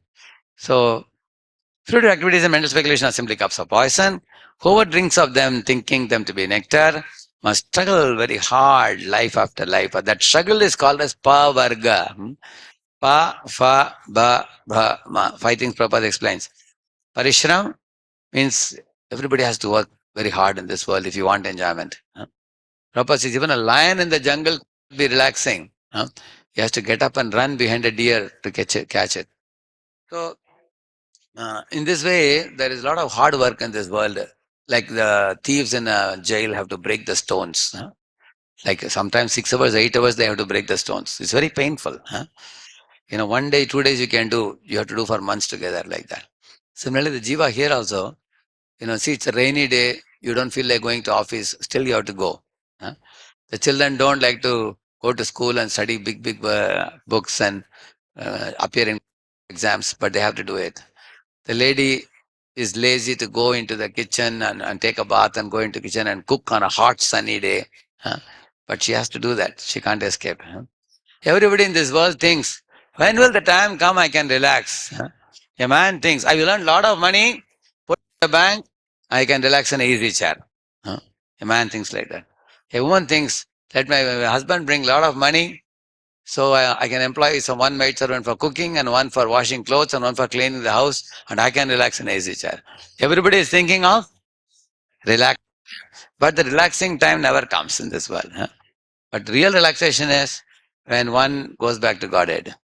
So, fruitive activities and mental speculation are simply cups of poison. Whoever drinks of them, thinking them to be nectar, must struggle very hard life after life. That struggle is called as pavarga. Pa, fa, ba, bha, ma. Five things Prabhupada explains. Parishram means everybody has to work very hard in this world if you want enjoyment. Prabhupada says even a lion in the jungle could be relaxing. He has to get up and run behind a deer to catch it. So, in this way, there is a lot of hard work in this world. Like the thieves in a jail have to break the stones. Like sometimes 6 hours, 8 hours, they have to break the stones. It's very painful. 1 day, 2 days you can do. You have to do for months together like that. Similarly, the jiva here also, see, it's a rainy day. You don't feel like going to office. Still, you have to go. The children don't like to go to school and study big books and appear in exams, but they have to do it. The lady is lazy to go into the kitchen and take a bath and go into the kitchen and cook on a hot sunny day. But she has to do that. She can't escape. Everybody in this world thinks, when will the time come I can relax? A man thinks, I will earn a lot of money, put in the bank, I can relax in an easy chair. A man thinks like that. A woman thinks, let my husband bring a lot of money, so I can employ one maid servant for cooking and one for washing clothes and one for cleaning the house, and I can relax in an easy chair. Everybody is thinking of relax, but the relaxing time never comes in this world. But real relaxation is when one goes back to Godhead.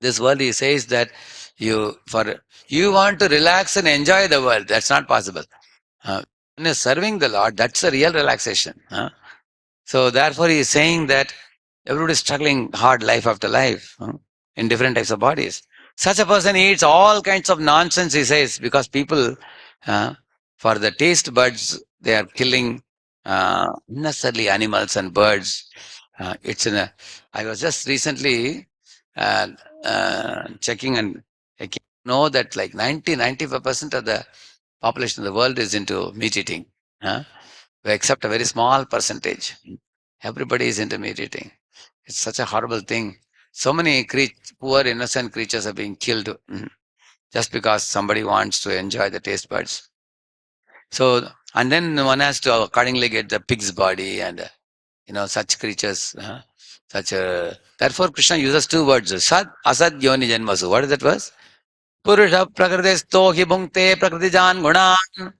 This world, he says that you want to relax and enjoy the world. That's not possible. When you're serving the Lord, that's a real relaxation. So therefore, he is saying that everybody is struggling hard life after life in different types of bodies. Such a person eats all kinds of nonsense, he says, because people, for the taste buds, they are killing unnecessarily animals and birds. I was just recently checking, and I came to know that like 95% of the population of the world is into meat eating, except a very small percentage. Everybody is into meat eating. It's such a horrible thing. So many poor innocent creatures are being killed just because somebody wants to enjoy the taste buds. So, and then one has to accordingly get the pig's body and such creatures. Therefore, Krishna uses two words: Sad, Asad, Yoni, Janmasu. What is that verse? Purusha Prakritis hi bhunkte Prakritijan Gunan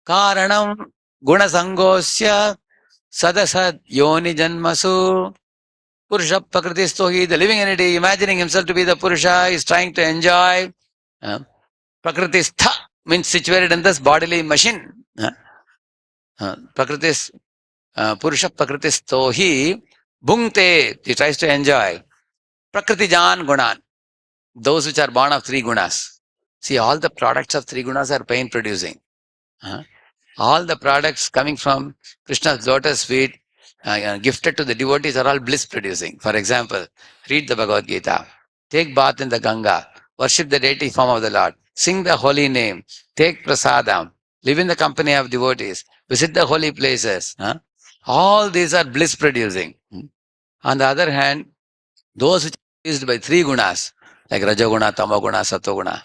Karanam Guna Sangosya Sadasad Yoni Janmasu. Purusha Prakritis hi, the living entity, imagining himself to be the Purusha, is trying to enjoy. Prakritistha means situated in this bodily machine. Prakritis, Purusha Prakritis hi bhunkte, he tries to enjoy. Prakritijan Gunan, those which are born of three gunas. See, all the products of three gunas are pain producing. All the products coming from Krishna's lotus feet, gifted to the devotees, are all bliss producing. For example, read the Bhagavad Gita, take bath in the Ganga, worship the deity form of the Lord, sing the holy name, take prasadam, live in the company of devotees, visit the holy places. All these are bliss producing. On the other hand, those which are produced by three gunas, like Rajaguna, Tamaguna, Satoguna,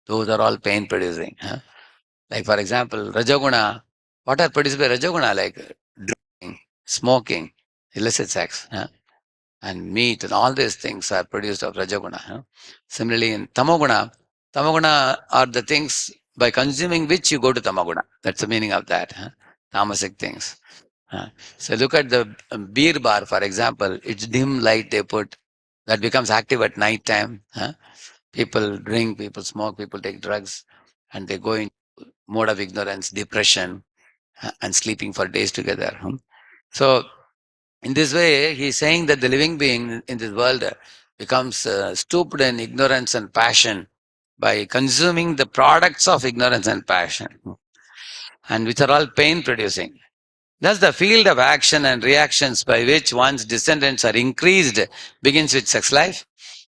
those are all pain producing. Like for example, Rajaguna, what are produced by Rajaguna? Like drinking, smoking, illicit sex, and meat, and all these things are produced of Rajaguna. Similarly, in Tamaguna, Tamaguna are the things by consuming which you go to Tamaguna. That's the meaning of that. Tamasic things. So look at the beer bar, for example. It's dim light they put that becomes active at night time. People drink, people smoke, people take drugs, and they go in mode of ignorance, depression, and sleeping for days together. So, in this way, he's saying that the living being in this world becomes stooped in ignorance and passion by consuming the products of ignorance and passion, and which are all pain producing. Thus, the field of action and reactions by which one's descendants are increased begins with sex life.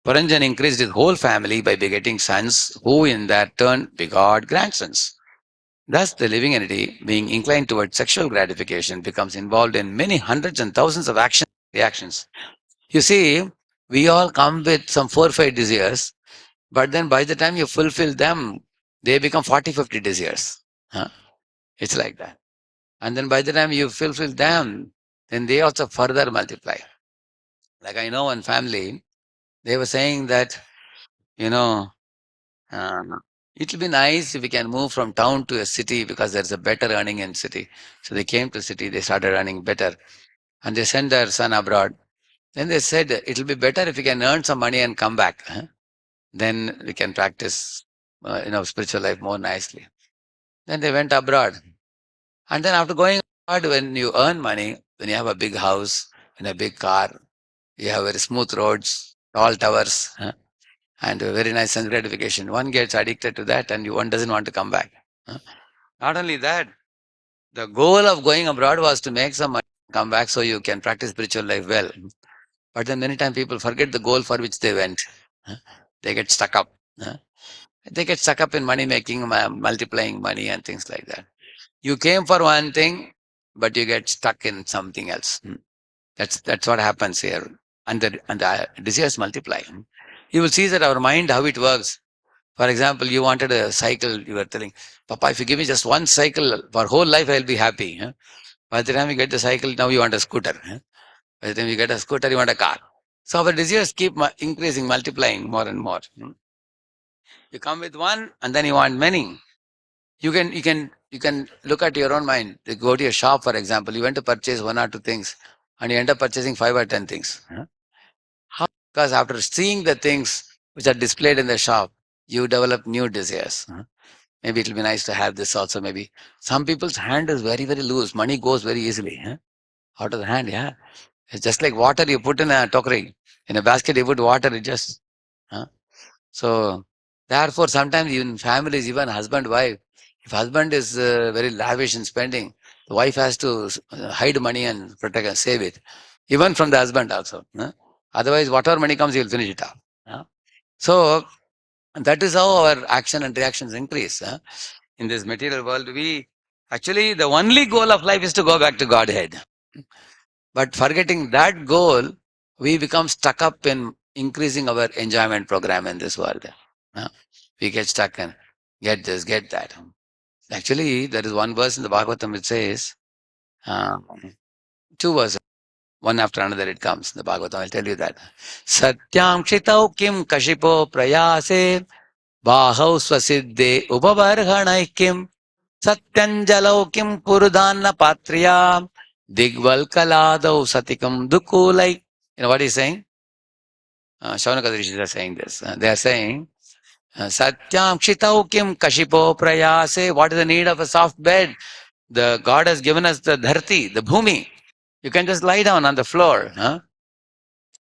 Puranjan increased his whole family by begetting sons, who in their turn begot grandsons. Thus, the living entity, being inclined towards sexual gratification, becomes involved in many hundreds and thousands of actions and reactions. You see, we all come with some 4 or 5 desires, but then by the time you fulfill them, they become 40, 50 desires. It's like that. And then by the time you fulfill them, then they also further multiply. Like I know one family, they were saying that, you know, it will be nice if we can move from town to a city because there's a better earning in city. So they came to city, they started earning better, and they sent their son abroad. Then they said it will be better if we can earn some money and come back. Then we can practice, spiritual life more nicely. Then they went abroad, and then after going abroad, when you earn money, when you have a big house and a big car, you have very smooth roads, tall towers, and a very nice sense gratification. One gets addicted to that, and one doesn't want to come back. Not only that, the goal of going abroad was to make some money, come back so you can practice spiritual life well. But then many times people forget the goal for which they went. They get stuck up. They get stuck up in money making, multiplying money and things like that. You came for one thing, but you get stuck in something else. That's what happens here. And the desires multiply. You will see that our mind, how it works. For example, you wanted a cycle, you were telling, Papa, if you give me just one cycle for whole life, I'll be happy. By the time you get the cycle, now you want a scooter. By the time you get a scooter, you want a car. So our desires keep increasing, multiplying more and more. You come with one and then you want many. You can look at your own mind. You go to a shop, for example, you went to purchase 1 or 2 things and you end up purchasing 5 or 10 things. How? Because after seeing the things which are displayed in the shop, you develop new desires. Maybe it will be nice to have this also. Maybe some people's hand is very, very loose. Money goes very easily out of the hand. Yeah, it's just like water you put in a tokri. In a basket you put water. It just so therefore sometimes even families, even husband, wife. If husband is very lavish in spending, the wife has to hide money and protect and save it. Even from the husband also. Otherwise, whatever money comes, he will finish it up. So that is how our action and reactions increase. In this material world, we actually, the only goal of life is to go back to Godhead. But forgetting that goal, we become stuck up in increasing our enjoyment program in this world. We get stuck in get this, get that. Actually, there is one verse in the Bhagavatam which says, two verses, one after another it comes in the Bhagavatam. I'll tell you that. Satyam kshitau kim kashipo prayase bahau swasiddhe upavarhanai kim satyanjalau kim purudana patriya digvalkaladau satikam dukulai. You know what he's saying? Shaunaka Rishis are saying this. They are saying, Satyam kshitau kim kashipo prayase. What is the need of a soft bed? The God has given us the dharti, the bhumi. You can just lie down on the floor. And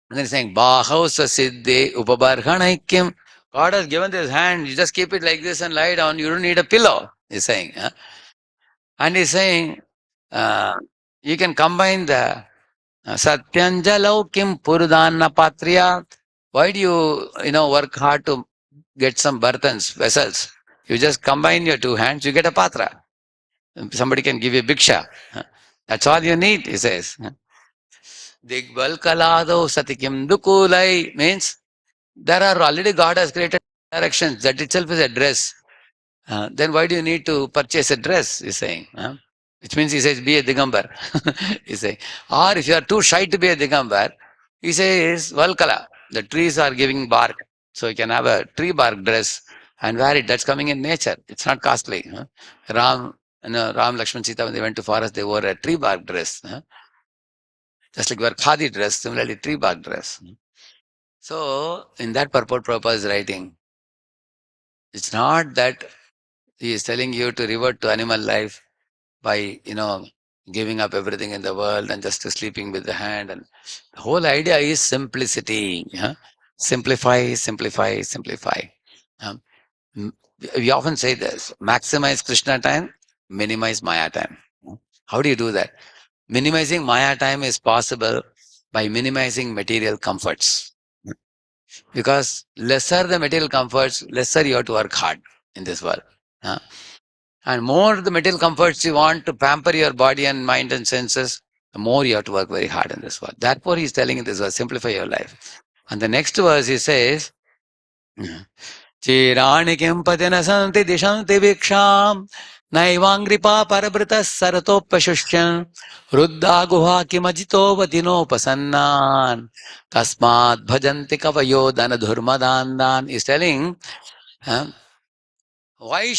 then he's saying, Bahau siddhe upabarhanaikyam. God has given this hand. You just keep it like this and lie down. You don't need a pillow. He's saying. And he's saying, you can combine the Satyanjalau kim purudana patriya. Why do you work hard to get some burthens, vessels? You just combine your two hands, you get a patra. Somebody can give you bhiksha. That's all you need, he says. Digval kalado satikim dukulai means there are already God has created directions. That itself is a dress. Then why do you need to purchase a dress, he's saying. Which means he says, be a digambar. He's saying. Or if you are too shy to be a digambar, he says, Valkala, the trees are giving bark. So you can have a tree bark dress and wear it. That's coming in nature. It's not costly. Ram, Lakshman, Sita, when they went to forest, they wore a tree bark dress. Just like wear khadi dress, similarly tree bark dress. So in that purport, Prabhupada is writing, it's not that he is telling you to revert to animal life by, giving up everything in the world and just sleeping with the hand. And the whole idea is simplicity. Simplify, simplify, simplify. We often say this, maximize Krishna time, minimize Maya time. How do you do that? Minimizing Maya time is possible by minimizing material comforts. Because lesser the material comforts, lesser you have to work hard in this world. And more the material comforts you want to pamper your body and mind and senses, the more you have to work very hard in this world. Therefore, he's telling in this verse, simplify your life. And the next verse he says, Chirani kimpatina santi dishanti viksham naivangripa parabrita saratopashushyan ruddha guha kimajito vadino pasannan kasmat bhajanti kavayo dhanadhurmadandan. He's telling, why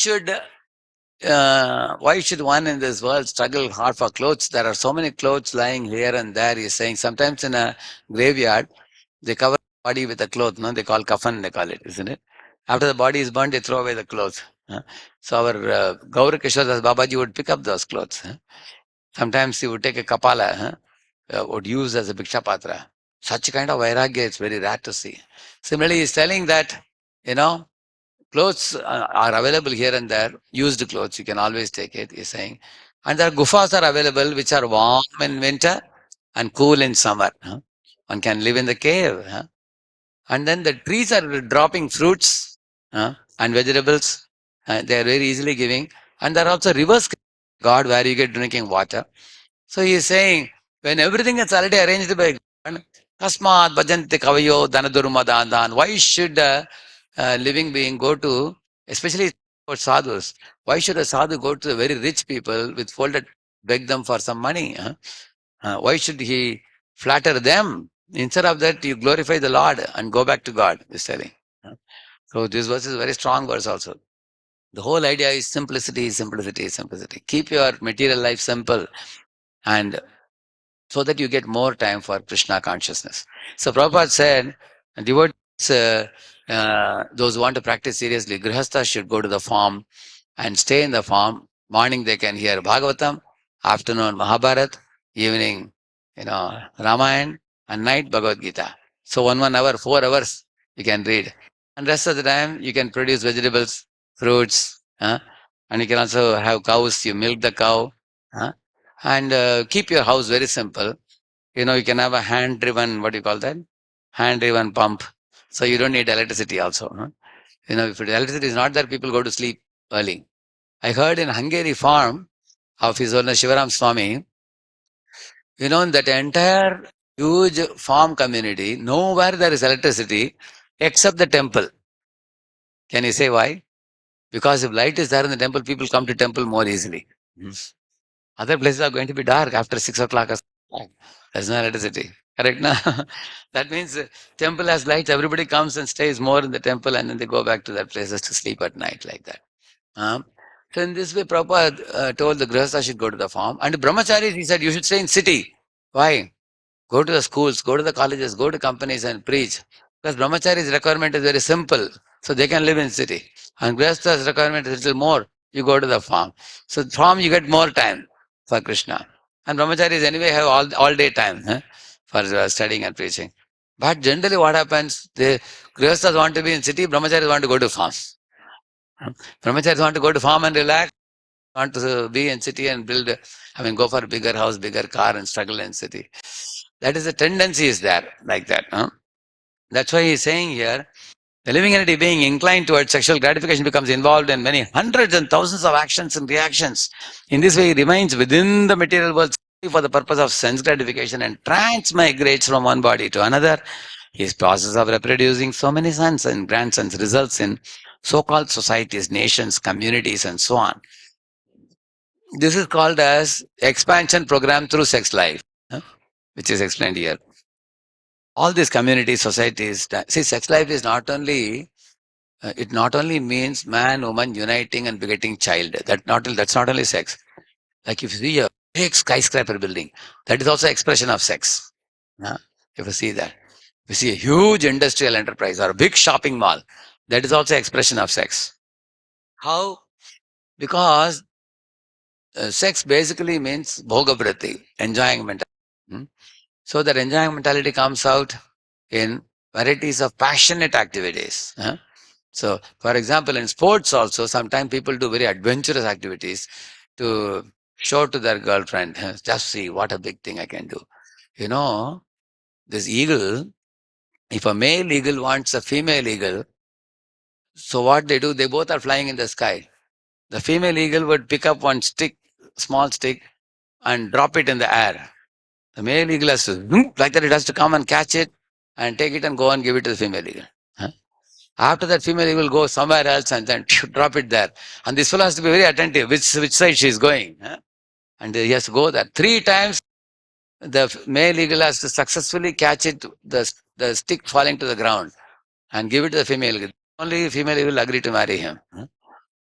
should one in this world struggle hard for clothes? There are so many clothes lying here and there. He's saying sometimes in a graveyard, they cover the body with a cloth. No, they call kafan, they call it, isn't it? After the body is burnt, they throw away the clothes. So our Gaura Kishore Babaji would pick up those clothes. Sometimes he would take a kapala, would use as a bhiksha patra. Such a kind of vairagya, it's very rare to see. Similarly, he's telling that, clothes are available here and there, used clothes, you can always take it, he's saying. And there are gufas are available which are warm in winter and cool in summer. One can live in the cave. And then the trees are dropping fruits and vegetables. They are very easily giving. And there are also rivers, God, where you get drinking water. So he is saying, when everything is already arranged by God, Kasmat bhajanti kavayo dhanadurmadandan. Why should living being go to, especially for sadhus, why should a sadhu go to the very rich people with folded, beg them for some money? Why should he flatter them? Instead of that, you glorify the Lord and go back to God, he's telling. So this verse is a very strong verse also. The whole idea is simplicity, simplicity, simplicity. Keep your material life simple, and so that you get more time for Krishna consciousness. So Prabhupada said, devotees, those who want to practice seriously, grihasthas should go to the farm and stay in the farm. Morning they can hear Bhagavatam, afternoon Mahabharata, evening, Ramayana, and night Bhagavad Gita. So 1 hour, 4 hours you can read. And rest of the time you can produce vegetables, fruits, and you can also have cows, you milk the cow, and keep your house very simple. You can have a hand-driven, what do you call that? Hand-driven pump. So you don't need electricity also. Huh? If electricity is not there, people go to sleep early. I heard in Hungary farm of His Holiness Shivaram Swami, that entire huge farm community, nowhere there is electricity except the temple. Can you say why? Because if light is there in the temple, people come to temple more easily. Other places are going to be dark after 6 o'clock. There's no electricity. Correct? Na? That means temple has lights. Everybody comes and stays more in the temple and then they go back to their places to sleep at night like that. So in this way, Prabhupada told the Grihastha should go to the farm. And Brahmacharis, he said, you should stay in city. Why? Go to the schools, go to the colleges, go to companies and preach. Because Brahmachari's requirement is very simple. So they can live in city. And Grihastha's requirement is a little more. You go to the farm. So farm you get more time for Krishna. And Brahmacharis anyway have all day time for studying and preaching. But generally what happens, the Grihasthas want to be in city, Brahmacharis want to go to farm. Brahmacharis want to go to farm and relax, want to be in city and go for a bigger house, bigger car and struggle in city. That is the tendency is there, like that. That's why he's saying here, the living entity being inclined towards sexual gratification becomes involved in many hundreds and thousands of actions and reactions. In this way, he remains within the material world for the purpose of sense gratification and transmigrates from one body to another. His process of reproducing so many sons and grandsons results in so-called societies, nations, communities, and so on. This is called as expansion program through sex life, which is explained here. All these communities, societies, see, sex life is not only, it not only means man, woman uniting and begetting child. That's not only sex. Like if you see a big skyscraper building, that is also expression of sex. If you see that. If you see a huge industrial enterprise or a big shopping mall, that is also expression of sex. How? Because sex basically means bhogavrati, enjoying mentality. So that enjoying mentality comes out in varieties of passionate activities. So, for example, in sports also, sometimes people do very adventurous activities to show to their girlfriend, just see what a big thing I can do. This eagle, if a male eagle wants a female eagle, so what they do, they both are flying in the sky. The female eagle would pick up one stick, small stick, and drop it in the air. The male eagle has to, like that, it has to come and catch it and take it and go and give it to the female eagle. After that, female eagle will go somewhere else and then drop it there. And this fellow has to be very attentive, which side she is going. And he has to go there. 3 times, the male eagle has to successfully catch it, the stick falling to the ground, and give it to the female eagle. Only female eagle will agree to marry him.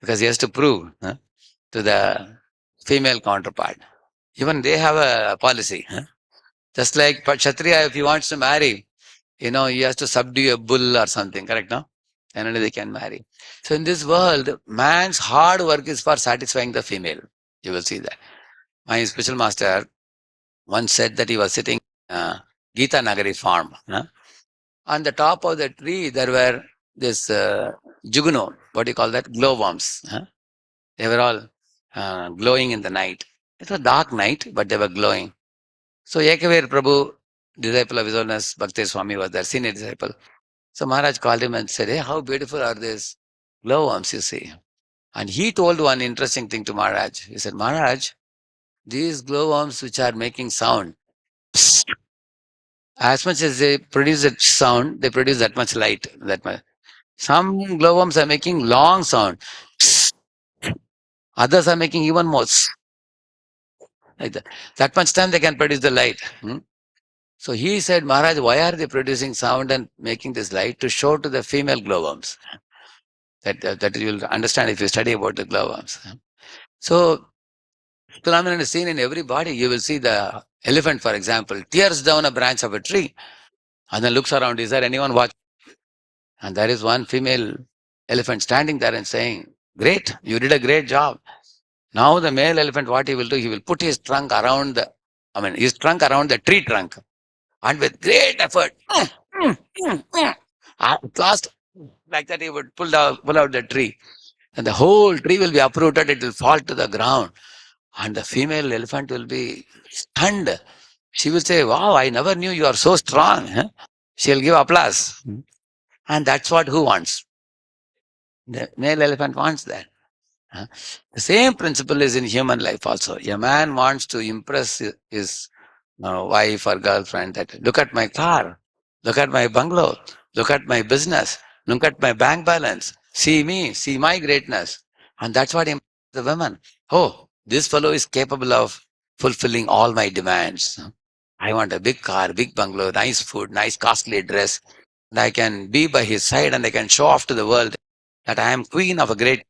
Because he has to prove to the female counterpart. Even they have a policy. Just like Kshatriya, if he wants to marry, he has to subdue a bull or something, correct, no? And only they can marry. So in this world, man's hard work is for satisfying the female. You will see that. My spiritual master once said that he was sitting Gita Nagari farm. On the top of the tree, there were this juguno, what do you call that? Glowworms. They were all glowing in the night. It was a dark night, but they were glowing. So Ekaveer Prabhu, disciple of His Holiness Bhakti Swami, was their senior disciple. So Maharaj called him and said, hey, how beautiful are these glowworms, you see. And he told one interesting thing to Maharaj. He said, Maharaj, these glowworms which are making sound, as much as they produce that sound, they produce that much light. Some glowworms are making long sound. Others are making even more. Like that. That much time they can produce the light. So he said, Maharaj, why are they producing sound and making this light? To show to the female glowworms. That you'll understand if you study about the glowworms. So, phenomenon is seen in every body. You will see the elephant, for example, tears down a branch of a tree and then looks around. Is there anyone watching? And there is one female elephant standing there and saying, great, you did a great job. Now the male elephant, what he will do, he will put his trunk around his trunk around the tree trunk. And with great effort, at last, like that, he would pull out the tree. And the whole tree will be uprooted, it will fall to the ground. And the female elephant will be stunned. She will say, wow, I never knew you are so strong. Huh? She'll give applause. And that's what who wants? The male elephant wants that. Huh? The same principle is in human life also. A man wants to impress his wife or girlfriend that look at my car, look at my bungalow, look at my business, look at my bank balance, see me, see my greatness. And that's what impresses the women. Oh, this fellow is capable of fulfilling all my demands. I want a big car, big bungalow, nice food, nice costly dress. And I can be by his side and I can show off to the world that I am queen of a great.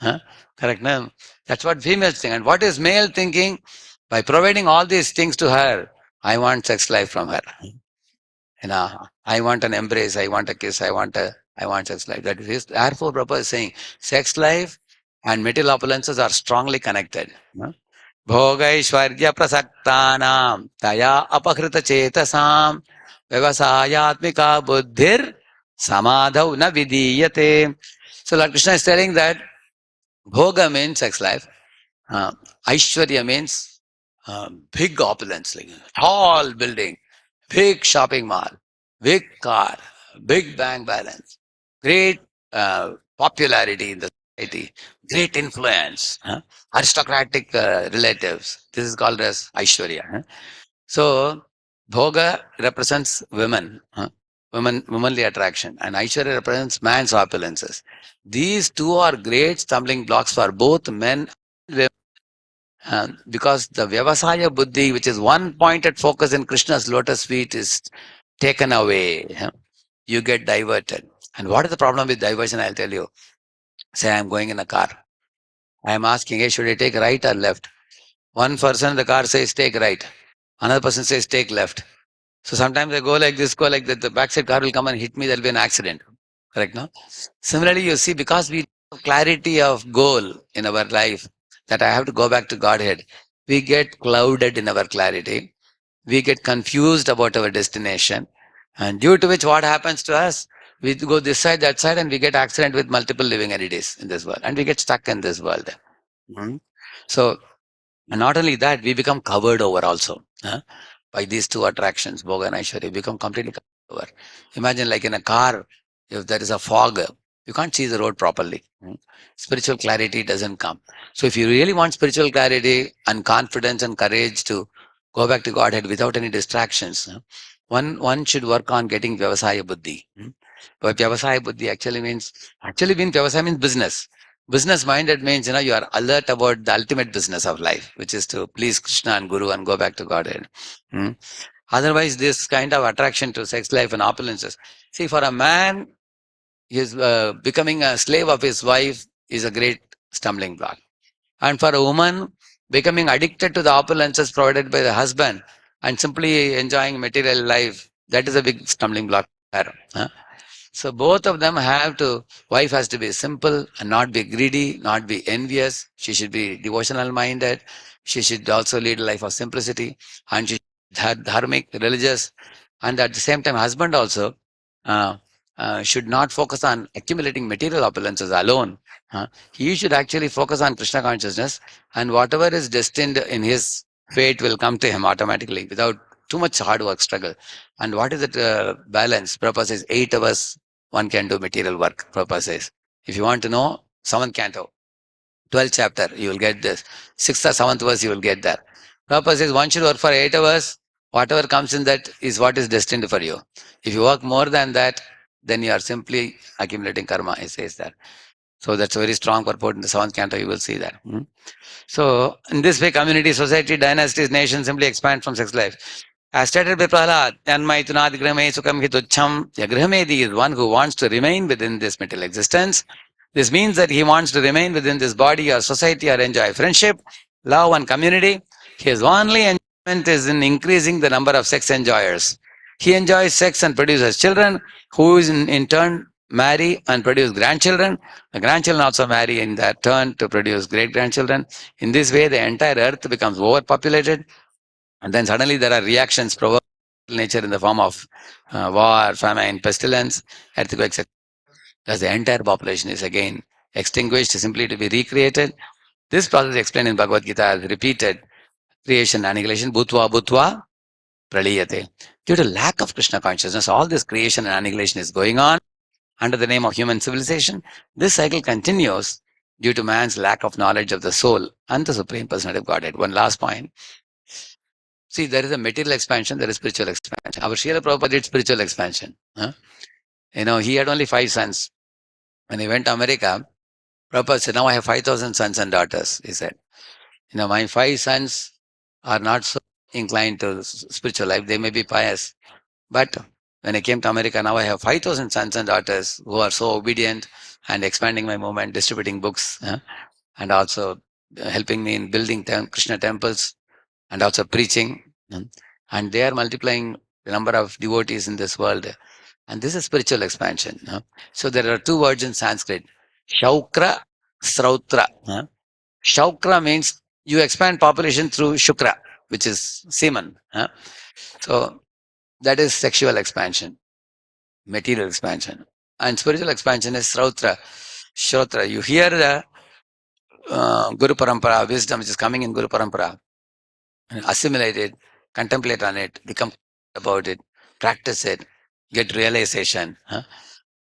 Huh? Correct? No? That's what females think. And what is male thinking? By providing all these things to her, I want sex life from her. I want an embrace, I want a kiss, I want sex life. That is, therefore, Prabhupada is saying, sex life and material opulences are strongly connected. Bhogaishwarya prasaktanam taya apakrita chetasam vyavasayatmika buddhir samadhav na vidiyate. So Lord Krishna is telling that bhoga means sex life. Aishwarya means big opulence, like tall building, big shopping mall, big car, big bank balance, great popularity in the society, great influence, aristocratic relatives. This is called as Aishwarya. So, Bhoga represents women, womanly attraction, and Aishwarya represents man's opulences. These two are great stumbling blocks for both men and women. Because the Vyavasaya Buddhi, which is one pointed focus in Krishna's lotus feet, is taken away. You get diverted. And what is the problem with diversion? I'll tell you. Say I'm going in a car. I am asking, hey, should I take right or left? One person in the car says, take right. Another person says, take left. So sometimes I go like this, go like that. The backside car will come and hit me. There'll be an accident. Correct, no? Similarly, you see, because we have clarity of goal in our life, that I have to go back to Godhead, we get clouded in our clarity. We get confused about our destination. And due to which what happens to us? We go this side, that side, and we get accident with multiple living entities in this world. And we get stuck in this world. So, and not only that, we become covered over also. By these two attractions, Bhoga and Aishwarya, become completely covered over. Imagine like in a car, if there is a fog, you can't see the road properly. Spiritual clarity doesn't come. So if you really want spiritual clarity and confidence and courage to go back to Godhead without any distractions, one should work on getting Vyavasaya Buddhi. But Vyavasaya Buddhi actually means Vyavasaya means business. Business minded means, you are alert about the ultimate business of life, which is to please Krishna and Guru and go back to Godhead. Otherwise, this kind of attraction to sex life and opulences. See, for a man, his becoming a slave of his wife is a great stumbling block. And for a woman, becoming addicted to the opulences provided by the husband and simply enjoying material life, that is a big stumbling block for her. So both of them wife has to be simple and not be greedy, not be envious. She should be devotional minded. She should also lead a life of simplicity, and she should be dharmic, religious. And at the same time, husband also uh, should not focus on accumulating material opulences alone. He should actually focus on Krishna consciousness, and whatever is destined in his fate will come to him automatically without too much hard work struggle. And what is that balance? Prabhupada says 8 hours one can do material work. Prabhupada says, if you want to know, 7th canto, 12th chapter, you will get this. 6th or 7th verse, you will get that. Prabhupada says one should work for 8 hours. Whatever comes in that is what is destined for you. If you work more than that, then you are simply accumulating karma, he says that. So that's a very strong purport in the 7th canto, you will see that. So in this way, community, society, dynasties, nations simply expand from sex life. As stated by Prahlad, Yanmaitunad Grihame Sukham Hitucham, Grihmedi is one who wants to remain within this material existence. This means that he wants to remain within this body or society or enjoy friendship, love and community. His only enjoyment is in increasing the number of sex enjoyers. He enjoys sex and produces children, who in turn marry and produce grandchildren. The grandchildren also marry in their turn to produce great-grandchildren. In this way, the entire earth becomes overpopulated. And then suddenly there are reactions provoked by nature in the form of war, famine, pestilence, earthquakes, etc. Thus the entire population is again extinguished simply to be recreated. This process is explained in Bhagavad Gita as repeated creation, annihilation, bhutva, bhutva, praliyate. Due to lack of Krishna consciousness, all this creation and annihilation is going on under the name of human civilization. This cycle continues due to man's lack of knowledge of the soul and the Supreme Personality of Godhead. One last point. See, there is a material expansion, there is spiritual expansion. Our Srila Prabhupada did spiritual expansion. He had only 5 sons. When he went to America, Prabhupada said, now I have 5,000 sons and daughters, he said. My 5 sons are not so inclined to spiritual life. They may be pious. But when I came to America, now I have 5,000 sons and daughters who are so obedient and expanding my movement, distributing books, and also helping me in building Krishna temples and also preaching. And they are multiplying the number of devotees in this world. And this is spiritual expansion. So there are 2 words in Sanskrit, Shaukra, Srautra. Shaukra means you expand population through Shukra, which is semen. So that is sexual expansion, material expansion. And spiritual expansion is Srautra, Shrotra. You hear the Guru Parampara, wisdom which is coming in Guru Parampara, assimilate it, contemplate on it, become about it, practice it, get realization.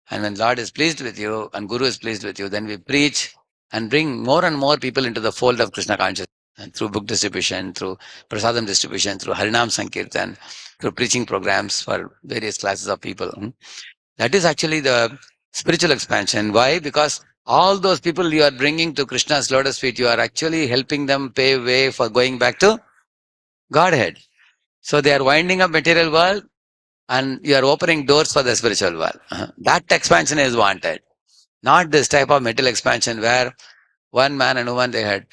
And when Lord is pleased with you and Guru is pleased with you, then we preach and bring more and more people into the fold of Krishna consciousness. And through book distribution, through prasadam distribution, through Harinam Sankirtan, through preaching programs for various classes of people. That is actually the spiritual expansion. Why? Because all those people you are bringing to Krishna's lotus feet, you are actually helping them pave way for going back to Godhead. So they are winding up material world and you are opening doors for the spiritual world. That expansion is wanted. Not this type of material expansion where one man and woman, they had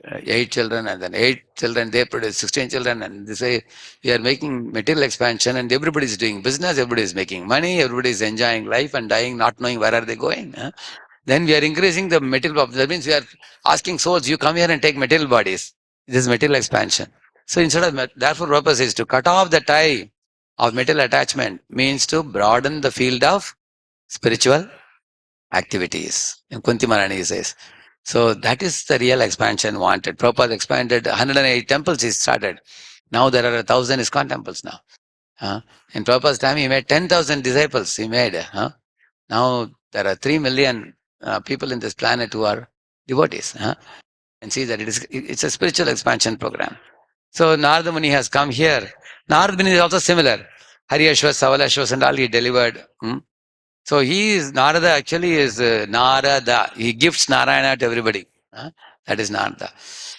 8 children, and then 8 children, they produce 16 children, and they say we are making material expansion and everybody is doing business, everybody is making money, everybody is enjoying life and dying, not knowing where are they going. Then we are increasing the material. That means we are asking souls, you come here and take material bodies. This is material expansion. So instead of, therefore purpose is to cut off the tie of material attachment, means to broaden the field of spiritual activities. And Kunti Maharani says. So that is the real expansion wanted. Prabhupada expanded 108 temples he started. Now there are 1,000 ISKCON temples now. In Prabhupada's time he made 10,000 disciples he made. Now there are 3 million people in this planet who are devotees. And see that it's a spiritual expansion program. So Narada Muni has come here. Narada Muni is also similar. Hariyashwas, Savalashwas and all he delivered. So Narada actually is Narada. He gifts Narayana to everybody. That is Narada.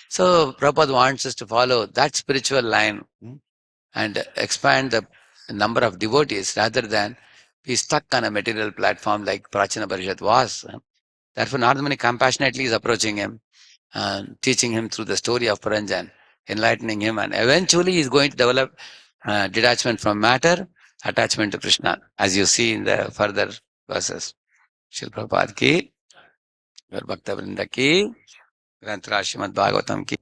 So Prabhupada wants us to follow that spiritual line and expand the number of devotees rather than be stuck on a material platform like Prachina Parishad was. Therefore Narada Muni compassionately is approaching him, teaching him through the story of Puranjan, enlightening him, and eventually he is going to develop detachment from matter, attachment to Krishna, as you see in the further verses. Srila Prabhupada ki, Gaur Bhakta Vrinda ki, Granth Srimad Bhagavatam ki.